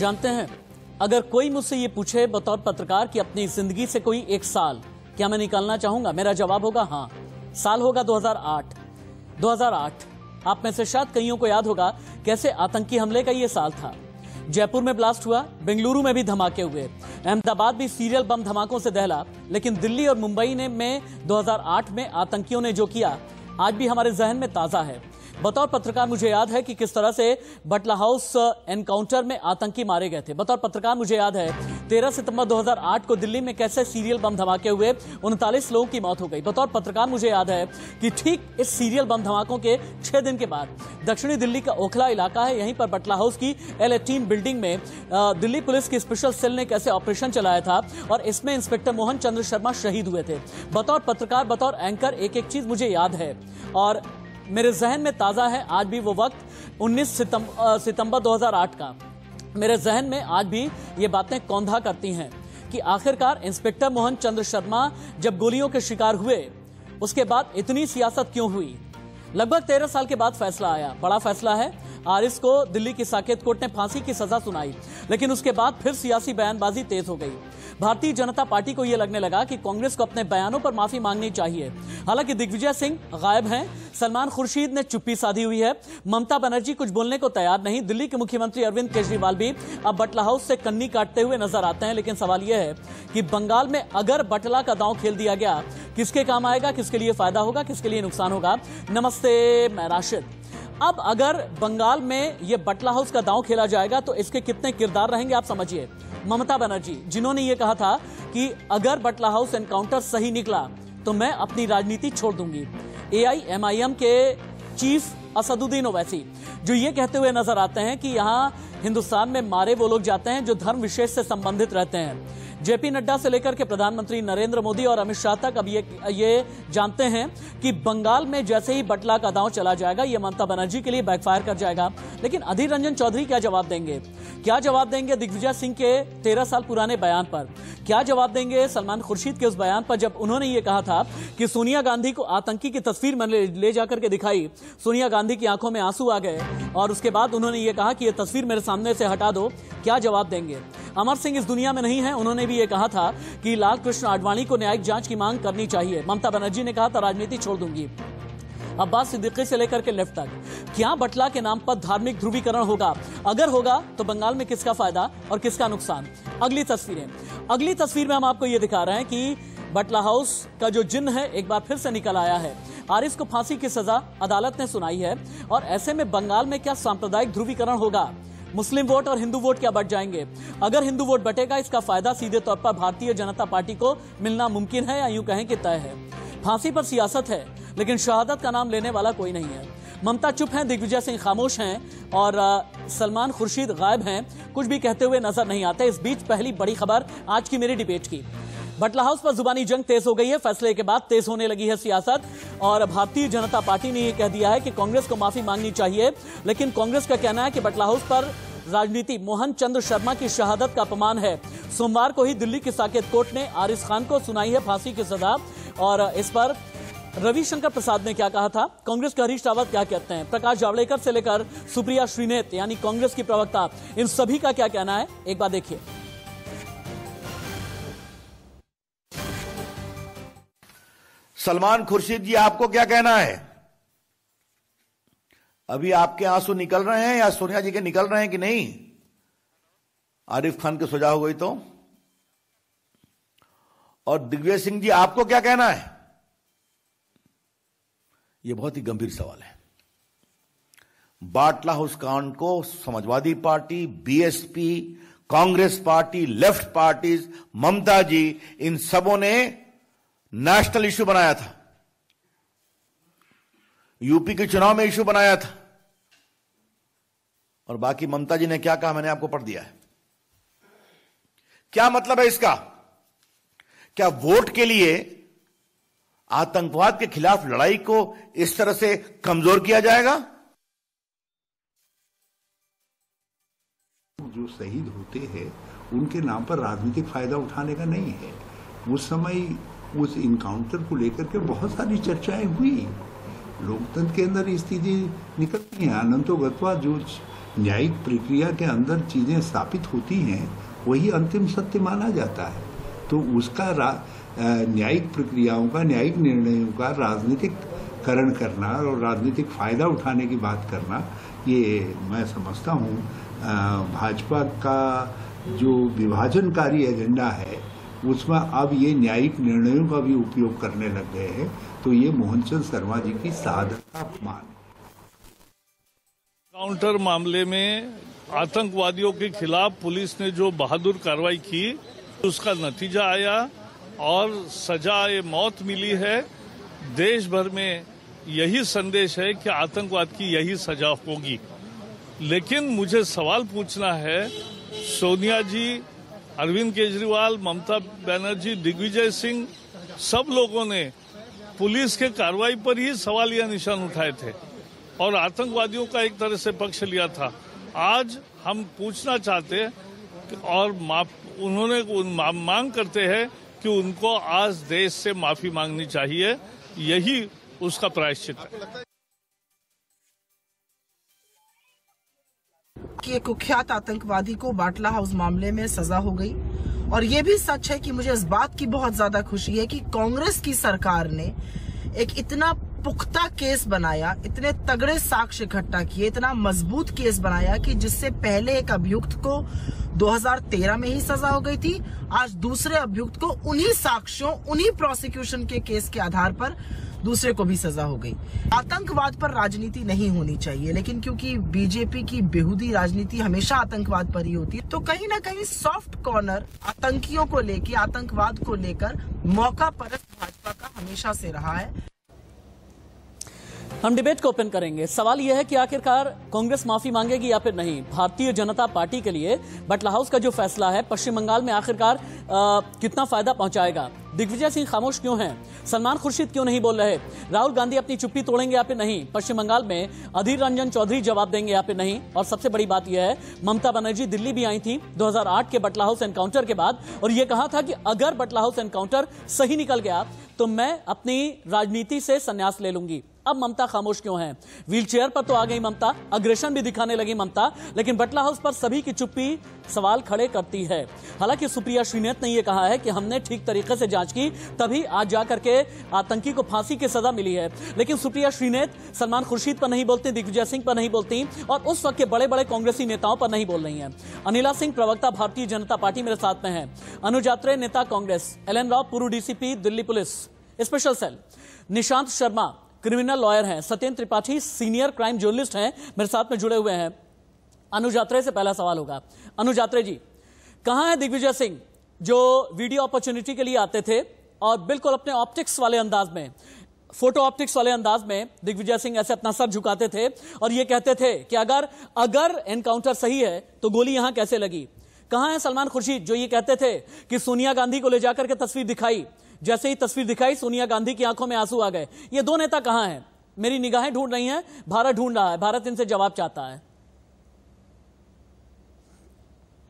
जानते हैं, अगर कोई मुझसे ये पूछे बतौर पत्रकार कि अपनी जिंदगी से कोई एक साल क्या मैं निकालना चाहूंगा, मेरा जवाब होगा हाँ। साल होगा 2008। आप में से शायद कईयों को याद होगा कैसे आतंकी हमले का ये साल था। जयपुर में ब्लास्ट हुआ, बेंगलुरु में भी धमाके हुए, अहमदाबाद भी सीरियल बम धमाकों से दहला, लेकिन दिल्ली और मुंबई में 2008 में आतंकियों ने जो किया आज भी हमारे जहन में ताजा है। बतौर पत्रकार मुझे याद है कि किस तरह से बटला हाउस एनकाउंटर में आतंकी मारे गए थे। बतौर पत्रकार मुझे याद है 13 सितंबर 2008 को दिल्ली में कैसे सीरियल बम धमाके हुए, 39 लोगों की मौत हो गई। बतौर पत्रकार मुझे याद है कि ठीक इस सीरियल बम धमाकों के 6 दिन के बाद दक्षिणी दिल्ली का ओखला इलाका है, यहीं पर बटला हाउस की L18 बिल्डिंग में दिल्ली पुलिस की स्पेशल सेल ने कैसे ऑपरेशन चलाया था और इसमें इंस्पेक्टर मोहन चंद्र शर्मा शहीद हुए थे। बतौर पत्रकार, बतौर एंकर एक एक चीज मुझे याद है और मेरे जहन में ताजा है आज भी वो वक्त 19 सितंबर 2008 का। मेरे जहन में आज भी ये बातें कौंधा करती हैं कि आखिरकार इंस्पेक्टर मोहन चंद्र शर्मा जब गोलियों के शिकार हुए उसके बाद इतनी सियासत क्यों हुई। लगभग 13 साल के बाद फैसला आया, बड़ा फैसला है। आरिस को दिल्ली की साकेत कोर्ट ने फांसी की सजा सुनाई, लेकिन उसके बाद फिर सियासी बयानबाजी तेज हो गई। भारतीय जनता पार्टी को यह लगने लगा कि कांग्रेस को अपने बयानों पर माफी मांगनी चाहिए। हालांकि दिग्विजय सिंह गायब हैं, सलमान खुर्शीद ने चुप्पी साधी हुई है, ममता बनर्जी कुछ बोलने को तैयार नहीं, दिल्ली के मुख्यमंत्री अरविंद केजरीवाल भी अब बटला हाउस से कन्नी काटते हुए नजर आते हैं। लेकिन सवाल यह है कि बंगाल में अगर बटला का दांव खेल दिया गया, किसके काम आएगा, किसके लिए फायदा होगा, किसके लिए नुकसान होगा। नमस्ते, मैं राशिद। अब अगर बंगाल में यह बटला हाउस का दांव खेला जाएगा तो इसके कितने किरदार रहेंगे आप समझिए। ममता बनर्जी, जिन्होंने यह कहा था कि अगर बटला हाउस एनकाउंटर सही निकला तो मैं अपनी राजनीति छोड़ दूंगी। AIMIM के चीफ असदुद्दीन ओवैसी, जो ये कहते हुए नजर आते हैं कि यहां हिंदुस्तान में मारे वो लोग जाते हैं जो धर्म विशेष से संबंधित रहते हैं। JP नड्डा से लेकर के प्रधानमंत्री नरेंद्र मोदी और अमित शाह तक अब ये जानते हैं कि बंगाल में जैसे ही बटला का दांव चला जाएगा ये ममता बनर्जी के लिए बैकफायर कर जाएगा। लेकिन अधीर रंजन चौधरी क्या जवाब देंगे? क्या जवाब देंगे दिग्विजय सिंह के 13 साल पुराने बयान पर? क्या जवाब देंगे सलमान खुर्शीद के उस बयान पर जब उन्होंने ये कहा था कि सोनिया गांधी को आतंकी की तस्वीर में ले जाकर के दिखाई, सोनिया गांधी की आंखों में आंसू आ गए और उसके बाद उन्होंने ये कहा कि ये तस्वीर मेरे सामने से हटा दो। क्या जवाब देंगे? अमर सिंह इस दुनिया में नहीं है, उन्होंने भी ये कहा था कि लाल कृष्ण आडवाणी को न्यायिक जांच की मांग करनी चाहिए। ममता बनर्जी ने कहा था राजनीति छोड़ दूंगी। अब्बास सिद्दीकी से लेकर के लेफ्ट तक, क्या बटला के नाम पर धार्मिक ध्रुवीकरण होगा? अगर होगा तो बंगाल में किसका फायदा और किसका नुकसान? अगली तस्वीर में हम आपको ये दिखा रहे हैं कि बटला हाउस का जो जिन्न है एक बार फिर से निकल आया है। आरिस को फांसी की सजा अदालत ने सुनाई है और ऐसे में बंगाल में क्या सांप्रदायिक ध्रुवीकरण होगा? मुस्लिम वोट और हिंदू वोट क्या बढ़ जाएंगे? अगर हिंदू वोट बटेगा इसका फायदा सीधे तौर पर भारतीय जनता पार्टी को मिलना मुमकिन है या यूं कहें कि तय है। फांसी पर सियासत है लेकिन शहादत का नाम लेने वाला कोई नहीं है। ममता चुप हैं, दिग्विजय सिंह खामोश हैं और सलमान खुर्शीद गायब हैं, कुछ भी कहते हुए नजर नहीं आते। इस बीच पहली बड़ी खबर आज की मेरी डिबेट की। बटला हाउस पर जुबानी जंग तेज हो गई है, फैसले के बाद तेज होने लगी है सियासत और भारतीय जनता पार्टी ने यह कह दिया है कि कांग्रेस को माफी मांगनी चाहिए। लेकिन कांग्रेस का कहना है कि बटला हाउस पर राजनीति मोहन चंद्र शर्मा की शहादत का अपमान है। सोमवार को ही दिल्ली की साकेत कोर्ट ने आरिस खान को सुनाई है फांसी की सजा और इस पर रविशंकर प्रसाद ने क्या कहा था, कांग्रेस के हरीश रावत क्या कहते हैं, प्रकाश जावड़ेकर से लेकर सुप्रिया श्रीनेत यानी कांग्रेस की प्रवक्ता, इन सभी का क्या कहना है एक बार देखिए। सलमान खुर्शीद जी, आपको क्या कहना है? अभी आपके आंसू निकल रहे हैं या सोनिया जी के निकल रहे हैं कि नहीं? आरिफ खान की सजा हो गई तो? और दिग्विजय सिंह जी, आपको क्या कहना है? यह बहुत ही गंभीर सवाल है। बाटला हाउस कांड को Samajwadi party, BSP, Congress party, left parties, Mamata ji, इन सबों ने नेशनल इश्यू बनाया था, यूपी के चुनाव में इश्यू बनाया था। और बाकी ममता जी ने क्या कहा मैंने आपको पढ़ दिया है। क्या मतलब है इसका? क्या वोट के लिए आतंकवाद के खिलाफ लड़ाई को इस तरह से कमजोर किया जाएगा? जो शहीद होते हैं उनके नाम पर राजनीतिक फायदा उठाने का नहीं है। उस समय उस इनकाउंटर को लेकर के बहुत सारी चर्चाएं हुई लोकतंत्र के अंदर ये स्थिति निकलती है। अनंतो गत्वा जो न्यायिक प्रक्रिया के अंदर चीजें स्थापित होती हैं वही अंतिम सत्य माना जाता है। तो उसका न्यायिक प्रक्रियाओं का, न्यायिक निर्णयों का राजनीतिककरण करना और राजनीतिक फायदा उठाने की बात करना, ये मैं समझता हूँ भाजपा का जो विभाजनकारी एजेंडा है उसमें अब ये न्यायिक निर्णयों का भी उपयोग करने लग गए हैं। तो ये मोहन चंद शर्मा जी की शहादत का अपमान है। काउंटर मामले में आतंकवादियों के खिलाफ पुलिस ने जो बहादुर कार्रवाई की उसका नतीजा आया और सजा मौत मिली है। देश भर में यही संदेश है कि आतंकवाद की यही सजा होगी। लेकिन मुझे सवाल पूछना है, सोनिया जी, अरविंद केजरीवाल, ममता बनर्जी, दिग्विजय सिंह, सब लोगों ने पुलिस के कार्रवाई पर ही सवालिया निशान उठाए थे और आतंकवादियों का एक तरह से पक्ष लिया था। आज हम पूछना चाहते हैं और उन्होंने मांग करते हैं कि उनको आज देश से माफी मांगनी चाहिए। यही उसका प्रायश्चित है। कि एक कुख्यात आतंकवादी को बाटला हाउस मामले में सजा हो गई। और ये भी सच है कि मुझे इस बात की बहुत ज्यादा खुशी है कि कांग्रेस की सरकार ने एक इतना पुख्ता केस बनाया, इतने तगड़े साक्ष्य इकट्ठा किए, इतना मजबूत केस बनाया कि जिससे पहले एक अभियुक्त को 2013 में ही सजा हो गई थी, आज दूसरे अभियुक्त को उन्हीं साक्ष्यों, उन्हीं प्रोसिक्यूशन के केस के आधार पर दूसरे को भी सजा हो गई। आतंकवाद पर राजनीति नहीं होनी चाहिए, लेकिन क्योंकि बीजेपी की बेहुदी राजनीति हमेशा आतंकवाद पर ही होती है, तो कहीं ना कहीं सॉफ्ट कॉर्नर आतंकियों को लेकर, आतंकवाद को लेकर मौका परस्त भाजपा का हमेशा से रहा है। हम डिबेट को ओपन करेंगे। सवाल यह है कि आखिरकार कांग्रेस माफी मांगेगी या फिर नहीं। भारतीय जनता पार्टी के लिए बाटला हाउस का जो फैसला है पश्चिम बंगाल में आखिरकार कितना फायदा पहुंचाएगा? दिग्विजय सिंह खामोश क्यों हैं? सलमान खुर्शीद क्यों नहीं बोल रहे? राहुल गांधी अपनी चुप्पी तोड़ेंगे या फिर नहीं? पश्चिम बंगाल में अधीर रंजन चौधरी जवाब देंगे या फिर नहीं? और सबसे बड़ी बात यह है, ममता बनर्जी दिल्ली भी आई थी 2008 के बाटला हाउस एनकाउंटर के बाद और यह कहा था कि अगर बाटला हाउस एनकाउंटर सही निकल गया तो मैं अपनी राजनीति से संन्यास ले लूंगी। अब ममता खामोश क्यों है? व्हीलचेयर पर तो आ गई ममता, अग्रेशन भी दिखाने लगी ममता, लेकिन बाटला हाउस पर सभी की चुप्पी सवाल खड़े करती है। हालांकि सुप्रिया श्रीनेत ने यह कहा है कि हमने ठीक तरीके से जांच की, तभी आज जाकर के आतंकी को फांसी की सजा मिली है। लेकिन सुप्रिया श्रीनेत सलमान खुर्शीद पर नहीं बोलती, दिग्विजय सिंह पर नहीं बोलती और उस वक्त के बड़े बड़े कांग्रेसी नेताओं पर नहीं बोल रही हैं। अनिला सिंह, प्रवक्ता भारतीय जनता पार्टी, मेरे साथ में है। अनुज आत्रेय, नेता कांग्रेस। एल.एन. राव, पूर्व DCP, Delhi police special cell. Nishant Sharma, criminal lawyer हैं। Satyendra Tripathi, senior crime journalist हैं, मेरे साथ में जुड़े हुए हैं। अनुज आत्रेय से पहला सवाल होगा। अनुज आत्रेय जी, कहां है दिग्विजय सिंह जो वीडियो अपॉर्चुनिटी के लिए आते थे और बिल्कुल अपने ऑप्टिक्स वाले अंदाज में, फोटो ऑप्टिक्स वाले अंदाज में दिग्विजय सिंह ऐसे अपना सर झुकाते थे और ये कहते थे कि अगर एनकाउंटर सही है तो गोली यहां कैसे लगी? कहां है सलमान खुर्शीद जो ये कहते थे कि सोनिया गांधी को ले जाकर के तस्वीर दिखाई, जैसे ही तस्वीर दिखाई सोनिया गांधी की आंखों में आंसू आ गए? ये दो नेता कहां हैं? मेरी निगाहें ढूंढ रही हैं, भारत ढूंढ रहा है, भारत इनसे जवाब चाहता है।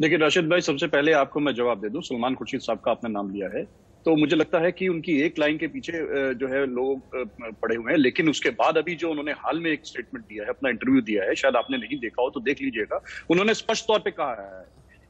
देखिए राशिद भाई, सबसे पहले आपको मैं जवाब दे दूं। सलमान खुर्शीद साहब का आपने नाम लिया है तो मुझे लगता है कि उनकी एक लाइन के पीछे जो है लोग पड़े हुए हैं, लेकिन उसके बाद अभी जो उन्होंने हाल में एक स्टेटमेंट दिया है, अपना इंटरव्यू दिया है, शायद आपने नहीं देखा हो तो देख लीजिएगा। उन्होंने स्पष्ट तौर पे कहा है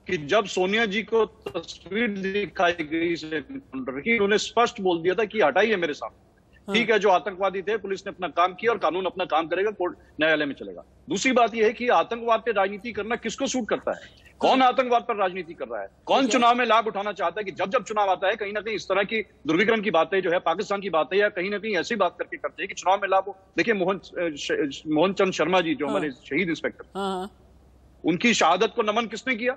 कि जब सोनिया जी को तस्वीर दिखाई गई एनकाउंटर की, उन्होंने स्पष्ट बोल दिया था कि हटाइए मेरे सामने। ठीक है, जो आतंकवादी थे, पुलिस ने अपना काम किया और कानून अपना काम करेगा, कोर्ट न्यायालय में चलेगा। दूसरी बात यह है कि आतंकवाद पे राजनीति करना किसको सूट करता है? कौन आतंकवाद पर राजनीति कर रहा है? कौन चुनाव में लाभ उठाना चाहता है कि जब जब चुनाव आता है कहीं ना कहीं इस तरह की ध्रुवीकरण की बातें जो है, पाकिस्तान की बातें या कहीं ना कहीं ऐसी बात करके करते हैं कि चुनाव में लाभ हो। देखिए मोहन चंद शर्मा जी जो हमारे शहीद इंस्पेक्टर, उनकी शहादत को नमन किसने किया?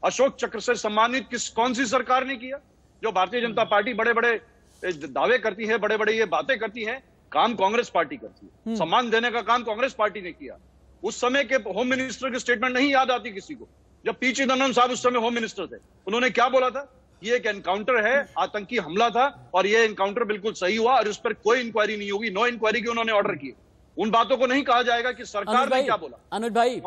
अशोक चक्र से सम्मानित कौन सी सरकार ने किया? जो भारतीय जनता पार्टी बड़े बड़े दावे करती है, बड़े बड़े ये बातें करती है, काम कांग्रेस पार्टी करती है। सम्मान देने का काम कांग्रेस पार्टी ने किया। उस समय के होम मिनिस्टर की स्टेटमेंट नहीं याद आती किसी को? जब पी चिदंबरम साहब उस समय होम मिनिस्टर थे, उन्होंने क्या बोला था? ये एक एनकाउंटर है, आतंकी हमला था और ये एनकाउंटर बिल्कुल सही हुआ और इस पर कोई इंक्वायरी नहीं होगी। नो इंक्वायरी की उन्होंने ऑर्डर किए। उन बातों को नहीं कहा जाएगा कि सरकार ने क्या बोला। अनुज भाई,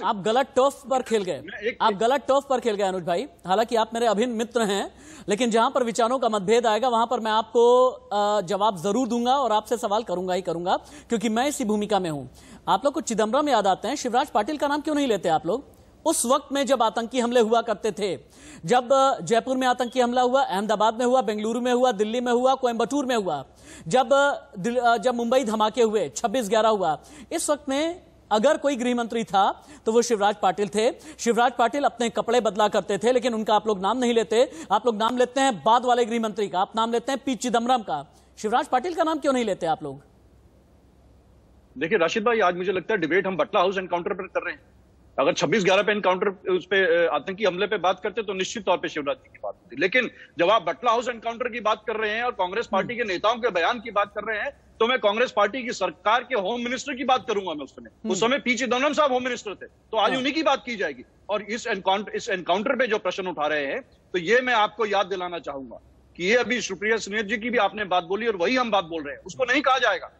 आप गलत टर्फ पर खेल गए, आप गलत टर्फ पर खेल गए अनुज भाई। हालांकि आप मेरे अभिन्न मित्र हैं, लेकिन जहां पर विचारों का मतभेद आएगा वहां पर मैं आपको जवाब जरूर दूंगा और आपसे सवाल करूंगा ही करूंगा, क्योंकि मैं इसी भूमिका में हूं। आप लोग को चिदम्बरम याद आते हैं, शिवराज पाटिल का नाम क्यों नहीं लेते आप लोग? उस वक्त में जब आतंकी हमले हुआ करते थे, जब जयपुर में आतंकी हमला हुआ, अहमदाबाद में हुआ, बेंगलुरु में हुआ, दिल्ली में हुआ, कोयम्बटूर में हुआ, जब मुंबई धमाके हुए, 26/11 हुआ, इस वक्त में अगर कोई गृह मंत्री था तो वो शिवराज पाटिल थे। शिवराज पाटिल अपने कपड़े बदला करते थे, लेकिन उनका आप लोग नाम नहीं लेते। आप लोग नाम लेते हैं बाद वाले गृह मंत्री का, आप नाम लेते हैं पी चिदम्बरम का। शिवराज पाटिल का नाम क्यों नहीं लेते आप लोग? देखिए राशिद भाई, आज मुझे लगता है डिबेट हम बटला हाउस एनकाउंटर पर कर रहे हैं। अगर 26/11 पे एनकाउंटर, उस पे आतंकी हमले पे बात करते तो निश्चित तौर पे शिवराज जी की बात होती, लेकिन जब आप बटला हाउस एनकाउंटर की बात कर रहे हैं और कांग्रेस पार्टी के नेताओं के बयान की बात कर रहे हैं, तो मैं कांग्रेस पार्टी की सरकार के होम मिनिस्टर की बात करूंगा। मैं उस समय पी चिदम्बरम साहब होम मिनिस्टर थे, तो आज उन्हीं की बात की जाएगी। और इस एनकाउंटर पे जो प्रश्न उठा रहे हैं, तो ये मैं आपको याद दिलाना चाहूंगा कि ये अभी सुप्रिया सुनील जी की भी आपने बात बोली और वही हम बात बोल रहे हैं, उसको नहीं कहा जाएगा।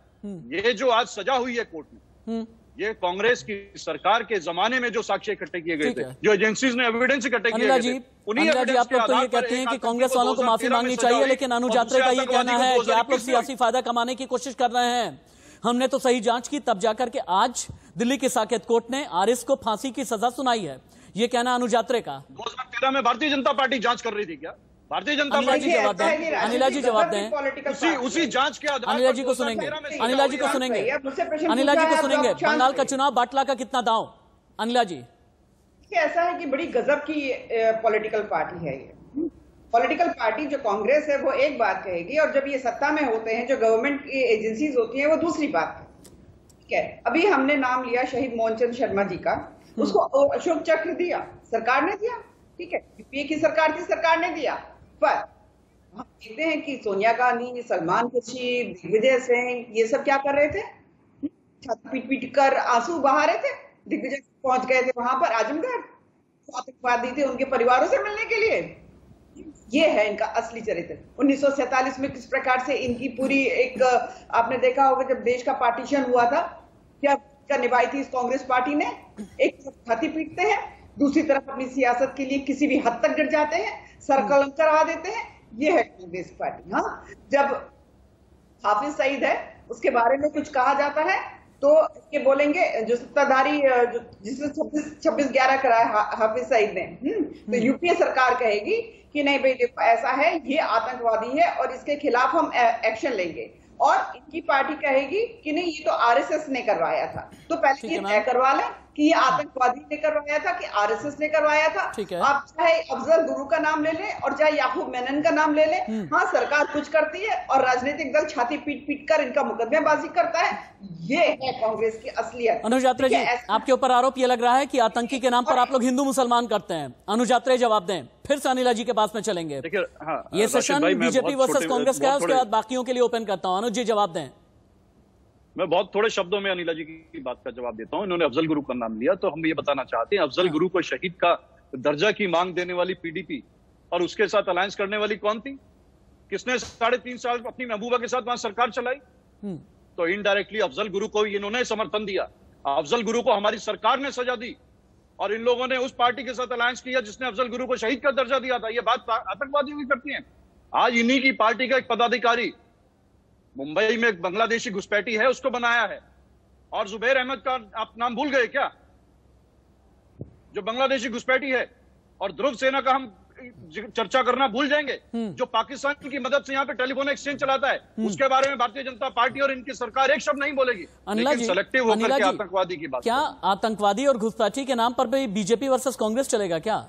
ये जो आज सजा हुई है कोर्ट में, ये कांग्रेस की सरकार के जमाने में जो साक्ष्य इकट्ठे किए गए थे, जो एजेंसीज ने एविडेंस इकट्ठे किए गए थे, उन्हीं एविडेंस आप लोग तो ये कहते हैं कि कांग्रेस वालों को माफी मांगनी चाहिए, लेकिन अनुज यात्रे का ये कहना है कि आप लोग सियासी फायदा कमाने की कोशिश कर रहे हैं। हमने तो सही जांच की, तब जाकर के आज दिल्ली की साकेत कोर्ट ने आरिस को फांसी की सजा सुनाई है, ये कहना अनुज यात्रे का। 2013 में भारतीय जनता पार्टी जांच कर रही थी क्या? भारतीय जनता पार्टी जवाब दें, अनिला जी जवाब दें। उसी जांच के आधार पर अनिला जी को सुनेंगे, अनिला जी को सुनेंगे, अनिला जी को सुनेंगे। बंगाल का चुनाव बाटला का कितना दांव? अनिला जी, ऐसा है कि बड़ी गजब की पॉलिटिकल पार्टी है ये। पॉलिटिकल पार्टी जो कांग्रेस है वो एक बात कहेगी, और जब ये सत्ता में होते हैं, जो गवर्नमेंट की एजेंसीज होती हैं, वो दूसरी बात है। ठीक है, अभी हमने नाम लिया शहीद मोहनचंद शर्मा जी का, उसको अशोक चक्र दिया, सरकार ने दिया। ठीक है, यूपीए की सरकार थी, सरकार ने दिया। पर हम देखते हैं कि सोनिया गांधी, सलमान खुर्शीद, दिग्विजय सिंह, ये सब क्या कर रहे थे? छाती पीट पीट कर आंसू बहा रहे थे। दिग्विजय पहुंच गए थे वहां पर आजमगढ़, आतंकवादी थे, उनके परिवारों से मिलने के लिए। ये है इनका असली चरित्र। 1947 में किस प्रकार से इनकी पूरी एक, आपने देखा होगा जब देश का पार्टीशन हुआ था, क्या निभाई थी इस कांग्रेस पार्टी ने। एक तरफ छाती पीटते हैं, दूसरी तरफ अपनी सियासत के लिए किसी भी हद तक डट जाते हैं, सर कलम करवा देते हैं। ये है कांग्रेस पार्टी। हाँ, जब हाफिज सईद है उसके बारे में कुछ कहा जाता है तो ये बोलेंगे जो सत्ताधारी, जिसने 26/11 कराया हाफिज सईद ने, तो यूपीए सरकार कहेगी कि नहीं भाई देखो ऐसा है, ये आतंकवादी है और इसके खिलाफ हम एक्शन लेंगे। और इनकी पार्टी कहेगी कि नहीं ये तो आरएसएस ने करवाया था। तो पहले ये तय करवा लें कि ये आतंकवादी ने करवाया था कि आरएसएस ने करवाया था। आप चाहे अफजल गुरु का नाम ले लें और चाहे याकूब मेनन का नाम ले लें, हाँ सरकार कुछ करती है और राजनीतिक दल छाती पीट पीट कर इनका मुकदमेबाजी करता है। ये है कांग्रेस की असलियत। अनुज यात्रे जी, आपके ऊपर आरोप ये लग रहा है कि आतंकी के नाम पर आप लोग हिंदू मुसलमान करते हैं। अनुज यात्रे जवाब दें, फिर से अनिला जी के पास में चलेंगे। ये सेशन बीजेपी वर्सेस कांग्रेस का है, उसके बाद बाकियों के लिए ओपन करता हूं। अनुज जी जवाब दें। मैं बहुत थोड़े शब्दों में अनिला जी की बात का जवाब देता हूं। इन्होंने अफजल गुरु का नाम लिया, तो हम ये बताना चाहते हैं अफजल गुरु को शहीद का दर्जा की मांग देने वाली पीडीपी और उसके साथ अलायंस करने वाली कौन थी? किसने 3.5 साल अपनी महबूबा के साथ वहां सरकार चलाई? तो इनडायरेक्टली अफजल गुरु को इन्होंने समर्थन दिया। अफजल गुरु को हमारी सरकार ने सजा दी और इन लोगों ने उस पार्टी के साथ अलायंस किया जिसने अफजल गुरु को शहीद का दर्जा दिया था। ये बात आतंकवादियों की करती है। आज इन्हीं की पार्टी का एक पदाधिकारी मुंबई में एक बांग्लादेशी घुसपैठी है, उसको बनाया है। और जुबैर अहमद का आप नाम भूल गए क्या, जो बांग्लादेशी घुसपैठी है? और ध्रुव सेना का हम चर्चा करना भूल जाएंगे, जो पाकिस्तान की मदद से यहाँ पे टेलीफोन एक्सचेंज चलाता है। उसके बारे में भारतीय जनता पार्टी और इनकी सरकार एक शब्द नहीं बोलेगी, लेकिन सेलेक्टिव होकर के आतंकवादी की बात। क्या आतंकवादी और घुसपैठी के नाम पर भी बीजेपी वर्सेस कांग्रेस चलेगा क्या?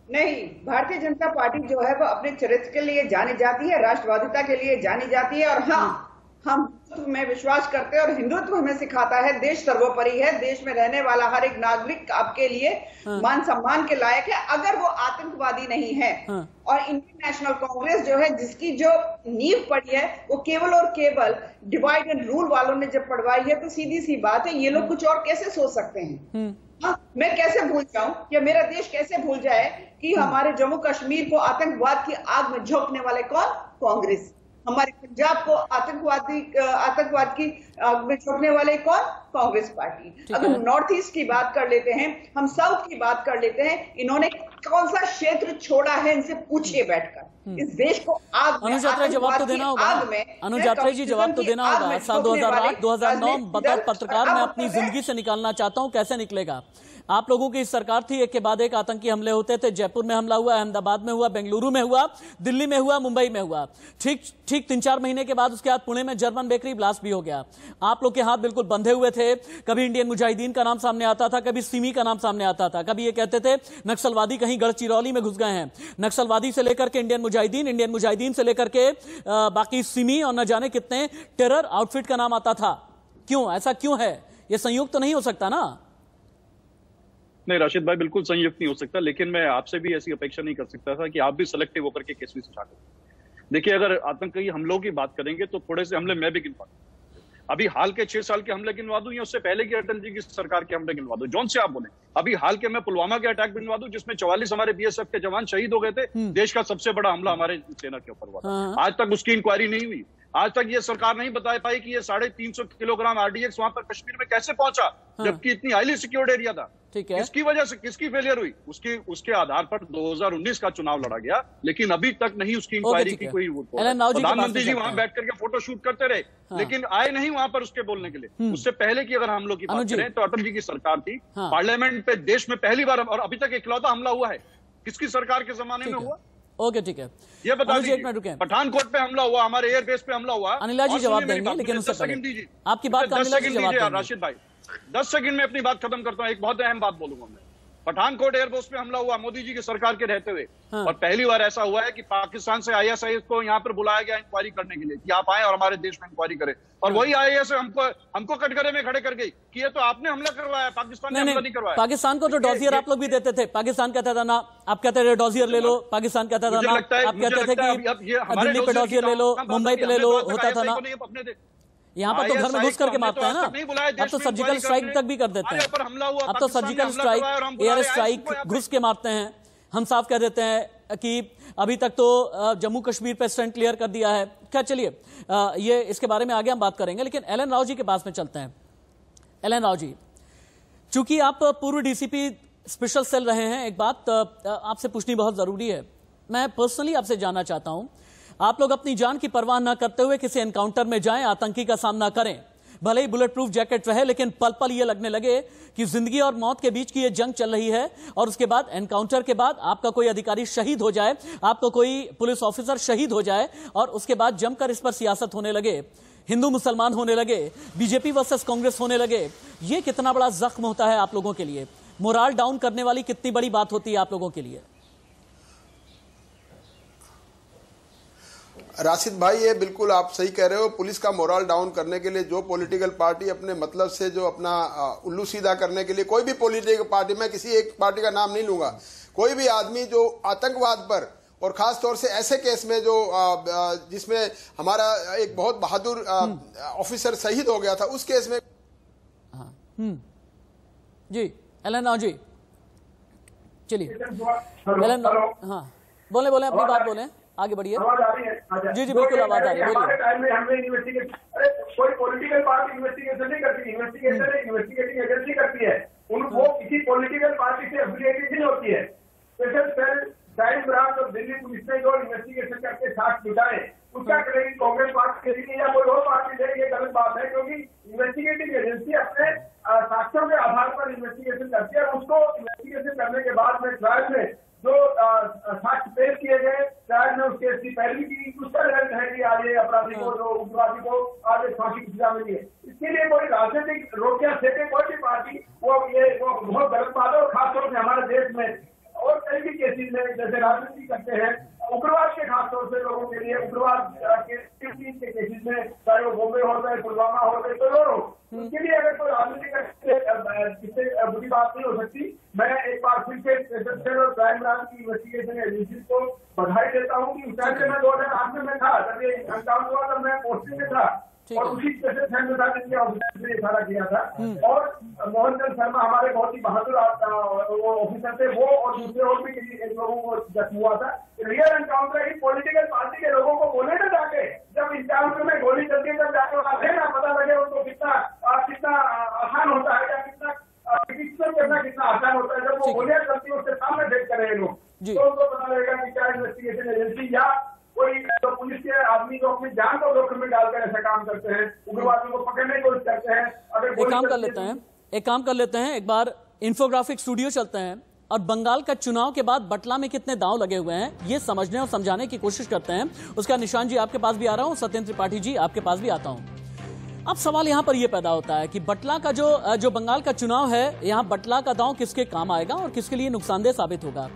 नहीं, भारतीय जनता पार्टी जो है वो अपने चरित्र के लिए जानी जाती है, राष्ट्रवादिता के लिए जानी जाती है। और हाँ, हम हिंदुत्व में विश्वास करते हैं और हिंदुत्व हमें सिखाता है देश सर्वोपरि है, देश में रहने वाला हर एक नागरिक आपके लिए मान सम्मान के लायक है, अगर वो आतंकवादी नहीं है। और इंडियन नेशनल कांग्रेस जो है, जिसकी जो नींव पड़ी है वो केवल और केवल डिवाइड एंड रूल वालों ने जब पढ़वाई है, तो सीधी सी बात है ये लोग कुछ और कैसे सोच सकते हैं? हाँ, मैं कैसे भूल जाऊं या मेरा देश कैसे भूल जाए कि हमारे जम्मू कश्मीर को आतंकवाद की आग में झोंकने वाले कौन? कांग्रेस। हमारे पंजाब को आतंकवाद की आग में झोंकने वाले कौन? कांग्रेस पार्टी। अगर नॉर्थ ईस्ट की बात कर लेते हैं, हम साउथ की बात कर लेते हैं, इन्होंने कौन सा क्षेत्र छोड़ा है, इनसे पूछिए बैठकर। इस देश को आग में, अनुजात्रा जवाब तो देना होगा। अनुजात्रा जी जवाब तो देना होगा। साल 2008-2009 बतौर पत्रकार मैं अपनी जिंदगी से निकालना चाहता हूं, कैसे निकलेगा? आप लोगों की सरकार थी, एक के बाद एक आतंकी हमले होते थे। जयपुर में हमला हुआ, अहमदाबाद में हुआ, बेंगलुरु में हुआ, दिल्ली में हुआ, मुंबई में हुआ। ठीक 3-4 महीने के बाद उसके बाद पुणे में जर्मन बेकरी ब्लास्ट भी हो गया। आप लोग के हाथ बिल्कुल बंधे हुए थे। कभी इंडियन मुजाहिदीन का नाम सामने आता था, कभी सिमी का नाम सामने आता था, कभी ये कहते थे नक्सलवादी कहीं गढ़चिरौली में घुस गए हैं। नक्सलवादी से लेकर के इंडियन मुजाहिदीन से लेकर के बाकी सिमी और न जाने कितने टेरर आउटफिट का नाम आता था। क्यों ऐसा क्यों है? ये संयुक्त तो नहीं हो सकता ना? नहीं राशिद भाई, बिल्कुल संयुक्त नहीं हो सकता, लेकिन मैं आपसे भी ऐसी अपेक्षा नहीं कर सकता था कि आप भी सिलेक्टिव होकर के केस भी सुझा करें। देखिए, अगर आतंकी हमलों की बात करेंगे तो थोड़े से हमले मैं भी गिनवा दूं। अभी हाल के 6 साल के हमले गिनवा दूं या उससे पहले की अटल जी की सरकार के हमले गिनवा दूं? जौन से आप बोले। अभी हाल के मैं पुलवामा के अटैक गिनवा दूं जिसमें 44 हमारे बीएसएफ के जवान शहीद हो गए थे। देश का सबसे बड़ा हमला हमारे सेना के ऊपर हुआ था। आज तक उसकी इंक्वायरी नहीं हुई। आज तक ये सरकार नहीं बता पाई कि ये 350 किलोग्राम आरडीएक्स वहां पर कश्मीर में कैसे पहुंचा, जबकि इतनी हाईली सिक्योर्ड एरिया था। ठीक है। किसकी वजह से, किसकी फेलियर हुई? उसके आधार पर 2019 का चुनाव लड़ा गया, लेकिन अभी तक नहीं उसकी इंक्वायरी की कोई। प्रधानमंत्री जी वहां बैठ करके फोटो शूट करते रहे, लेकिन आए नहीं वहां पर उसके बोलने के लिए। उससे पहले की अगर हम लोग की बात करें तो अटल जी की सरकार थी। पार्लियामेंट पे देश में पहली बार, और अभी तक इकलौता हमला हुआ है किसकी सरकार के जमाने में हुआ? ओके, ठीक है। ये बता दीजिए। पठानकोट पे हमला हुआ, हमारे एयरबेस पे हमला हुआ। अनिला जी जवाब देंगे, लेकिन उससे पहले आपकी बात का 10 सेकंड दीजिए राशिद भाई, 10 सेकंड में अपनी बात खत्म करता हूँ। एक बहुत अहम बात बोलूंगा मैं। पठानकोट एयरबेस पे हमला हुआ मोदी जी की सरकार के रहते हुए। और पहली बार ऐसा हुआ है कि पाकिस्तान से आईएसआईएस को यहाँ पर बुलाया गया इंक्वायरी करने के लिए कि आप आए और हमारे देश में इंक्वायरी करें। और वही आईएएस हमको कटघरे में खड़े कर गई कि ये तो आपने हमला करवाया, पाकिस्तान ने हमला नहीं करवाया। पाकिस्तान को तो डॉजियर आप लोग भी देते थे। पाकिस्तान कहता था ना, आप कहते थे डॉजियर ले लो। पाकिस्तान कहता था ना, आप कहते थे कि दिल्ली पे डॉजियर ले लो, मुंबई पे ले लो, होता था ना। यहाँ पर तो घर में घुस करके मारते हैं ना। अब तो सर्जिकल स्ट्राइक तक भी कर देते हैं। अब तो सर्जिकल स्ट्राइक, एयर स्ट्राइक घुस के मारते हैं। हम साफ कह देते हैं कि अभी तक तो जम्मू कश्मीर पे स्टैंड क्लियर कर दिया है। क्या, चलिए ये इसके बारे में आगे हम बात करेंगे, लेकिन एलएन राव जी के पास में चलते हैं। एलएन राव जी, चूंकि आप पूर्व डीसीपी स्पेशल सेल रहे हैं, एक बात आपसे पूछनी बहुत जरूरी है। मैं पर्सनली आपसे जानना चाहता हूं, आप लोग अपनी जान की परवाह न करते हुए किसी एनकाउंटर में जाएं, आतंकी का सामना करें, भले ही बुलेट प्रूफ जैकेट रहे, लेकिन पल पल ये लगने लगे कि जिंदगी और मौत के बीच की ये जंग चल रही है। और उसके बाद एनकाउंटर के बाद आपका कोई अधिकारी शहीद हो जाए, आपका कोई पुलिस ऑफिसर शहीद हो जाए, और उसके बाद जमकर इस पर सियासत होने लगे, हिंदू मुसलमान होने लगे, बीजेपी वर्सेस कांग्रेस होने लगे। ये कितना बड़ा जख्म होता है आप लोगों के लिए? मोराल डाउन करने वाली कितनी बड़ी बात होती है आप लोगों के लिए? राशिद भाई, ये बिल्कुल आप सही कह रहे हो। पुलिस का मोरल डाउन करने के लिए जो पॉलिटिकल पार्टी अपने मतलब से जो अपना उल्लू सीधा करने के लिए, कोई भी पॉलिटिकल पार्टी, मैं किसी एक पार्टी का नाम नहीं लूंगा, कोई भी आदमी जो आतंकवाद पर, और खास तौर से ऐसे केस में जो जिसमें हमारा एक बहुत बहादुर ऑफिसर शहीद हो गया था, उस केस में। जी एलन राव जी, चलिए एलन, हाँ बोले अपनी बात बोले, आगे बढ़िए। जी जी बिल्कुल आवाज आ रही है। हमारे टाइम में हमने इन्वेस्टिगेशन, अरे कोई पॉलिटिकल पार्टी इन्वेस्टिगेशन नहीं करती, इन्वेस्टिगेशन इन्वेस्टिगेटिंग एजेंसी करती है। वो किसी पॉलिटिकल पार्टी से एफिलिएटेड नहीं होती है। स्पेशल सेल, क्राइम ब्रांच और दिल्ली पुलिस ने जो इन्वेस्टिगेशन करके साक्ष्य जुटाए, उसका करेगी कांग्रेस पार्टी करेगी या कोई और पार्टी देगी, ये गलत बात है। क्योंकि इन्वेस्टिगेटिंग एजेंसी अपने साक्ष्यों के आधार पर इन्वेस्टिगेशन करती है। उसको इन्वेस्टिगेशन करने के बाद में ट्रायल में जो साक्ष्य पेश किए गए, ट्रायल में उस केस की पैरवी की, उसका रिजल्ट है कि आज अपराधी को, जो उग्रवादी को आज फांसी की सजा मिली है। इसके लिए कोई राजनीतिक रोटियां सेके कोई भी पार्टी, वो बहुत गलत बात है। और खासतौर से हमारे देश में और कई भी केसेज में जैसे राजनीति करते हैं, उग्रवाद के खासतौर से लोगों के लिए, उग्रवाद के केसेज में, चाहे वो बॉम्बे हो गए, पुलवामा हो गए, कोई और हो, उसके लिए अगर कोई राजनीति इससे बुरी बात नहीं हो सकती। मैं एक बार फिर से सेक्शन और क्राइम ब्रांच की इन्वेस्टिगेशन एजेंसी को बधाई देता हूँ कि उस टाइम से मैं 2008 में था, जब ये एनकाउंटर हुआ तब मैं पोस्टिंग में था, और उसी स्पेशल सेल में था जिसके ऑफिसर ने इशारा किया था। और मोहन चंद शर्मा हमारे बहुत ही बहादुर ऑफिसर थे, वो और दूसरे और भी लोगों को जख्म हुआ था। रियल एनकाउंटर ही पॉलिटिकल पार्टी के लोगों को बोले ना जाके, जब इस काउंटर में गोली चलती है जब जाने वाला है ना पता लगे उनको कितना आसान होता है या कितना करना कितना आसान होता है। जब वो गोलियां चलती है उसके सामने देख कर रहे लोग तो उनको पता लगेगा कि क्या इन्वेस्टिगेशन एजेंसी या कोई तो पुलिस के आदमी जो अपनी जान को जोखिम में डालकर ऐसा काम करते हैं, उग्रवादियों को पकड़ने की कोशिश करते हैं। अगर एक काम कर लेते हैं एक बार इन्फोग्राफिक स्टूडियो चलते हैं और बंगाल का चुनाव के बाद बटला में कितने दांव लगे हुए हैं ये समझने और समझाने की कोशिश करते हैं। उसका निशान जी आपके पास भी आ रहा हूं, सत्येंद्र त्रिपाठी जी आपके पास भी आता हूं। अब सवाल यहां पर यह पैदा होता है कि बटला का जो बंगाल का चुनाव है, यहां बटला का दांव किसके काम आएगा और किसके लिए नुकसानदेह साबित होगा?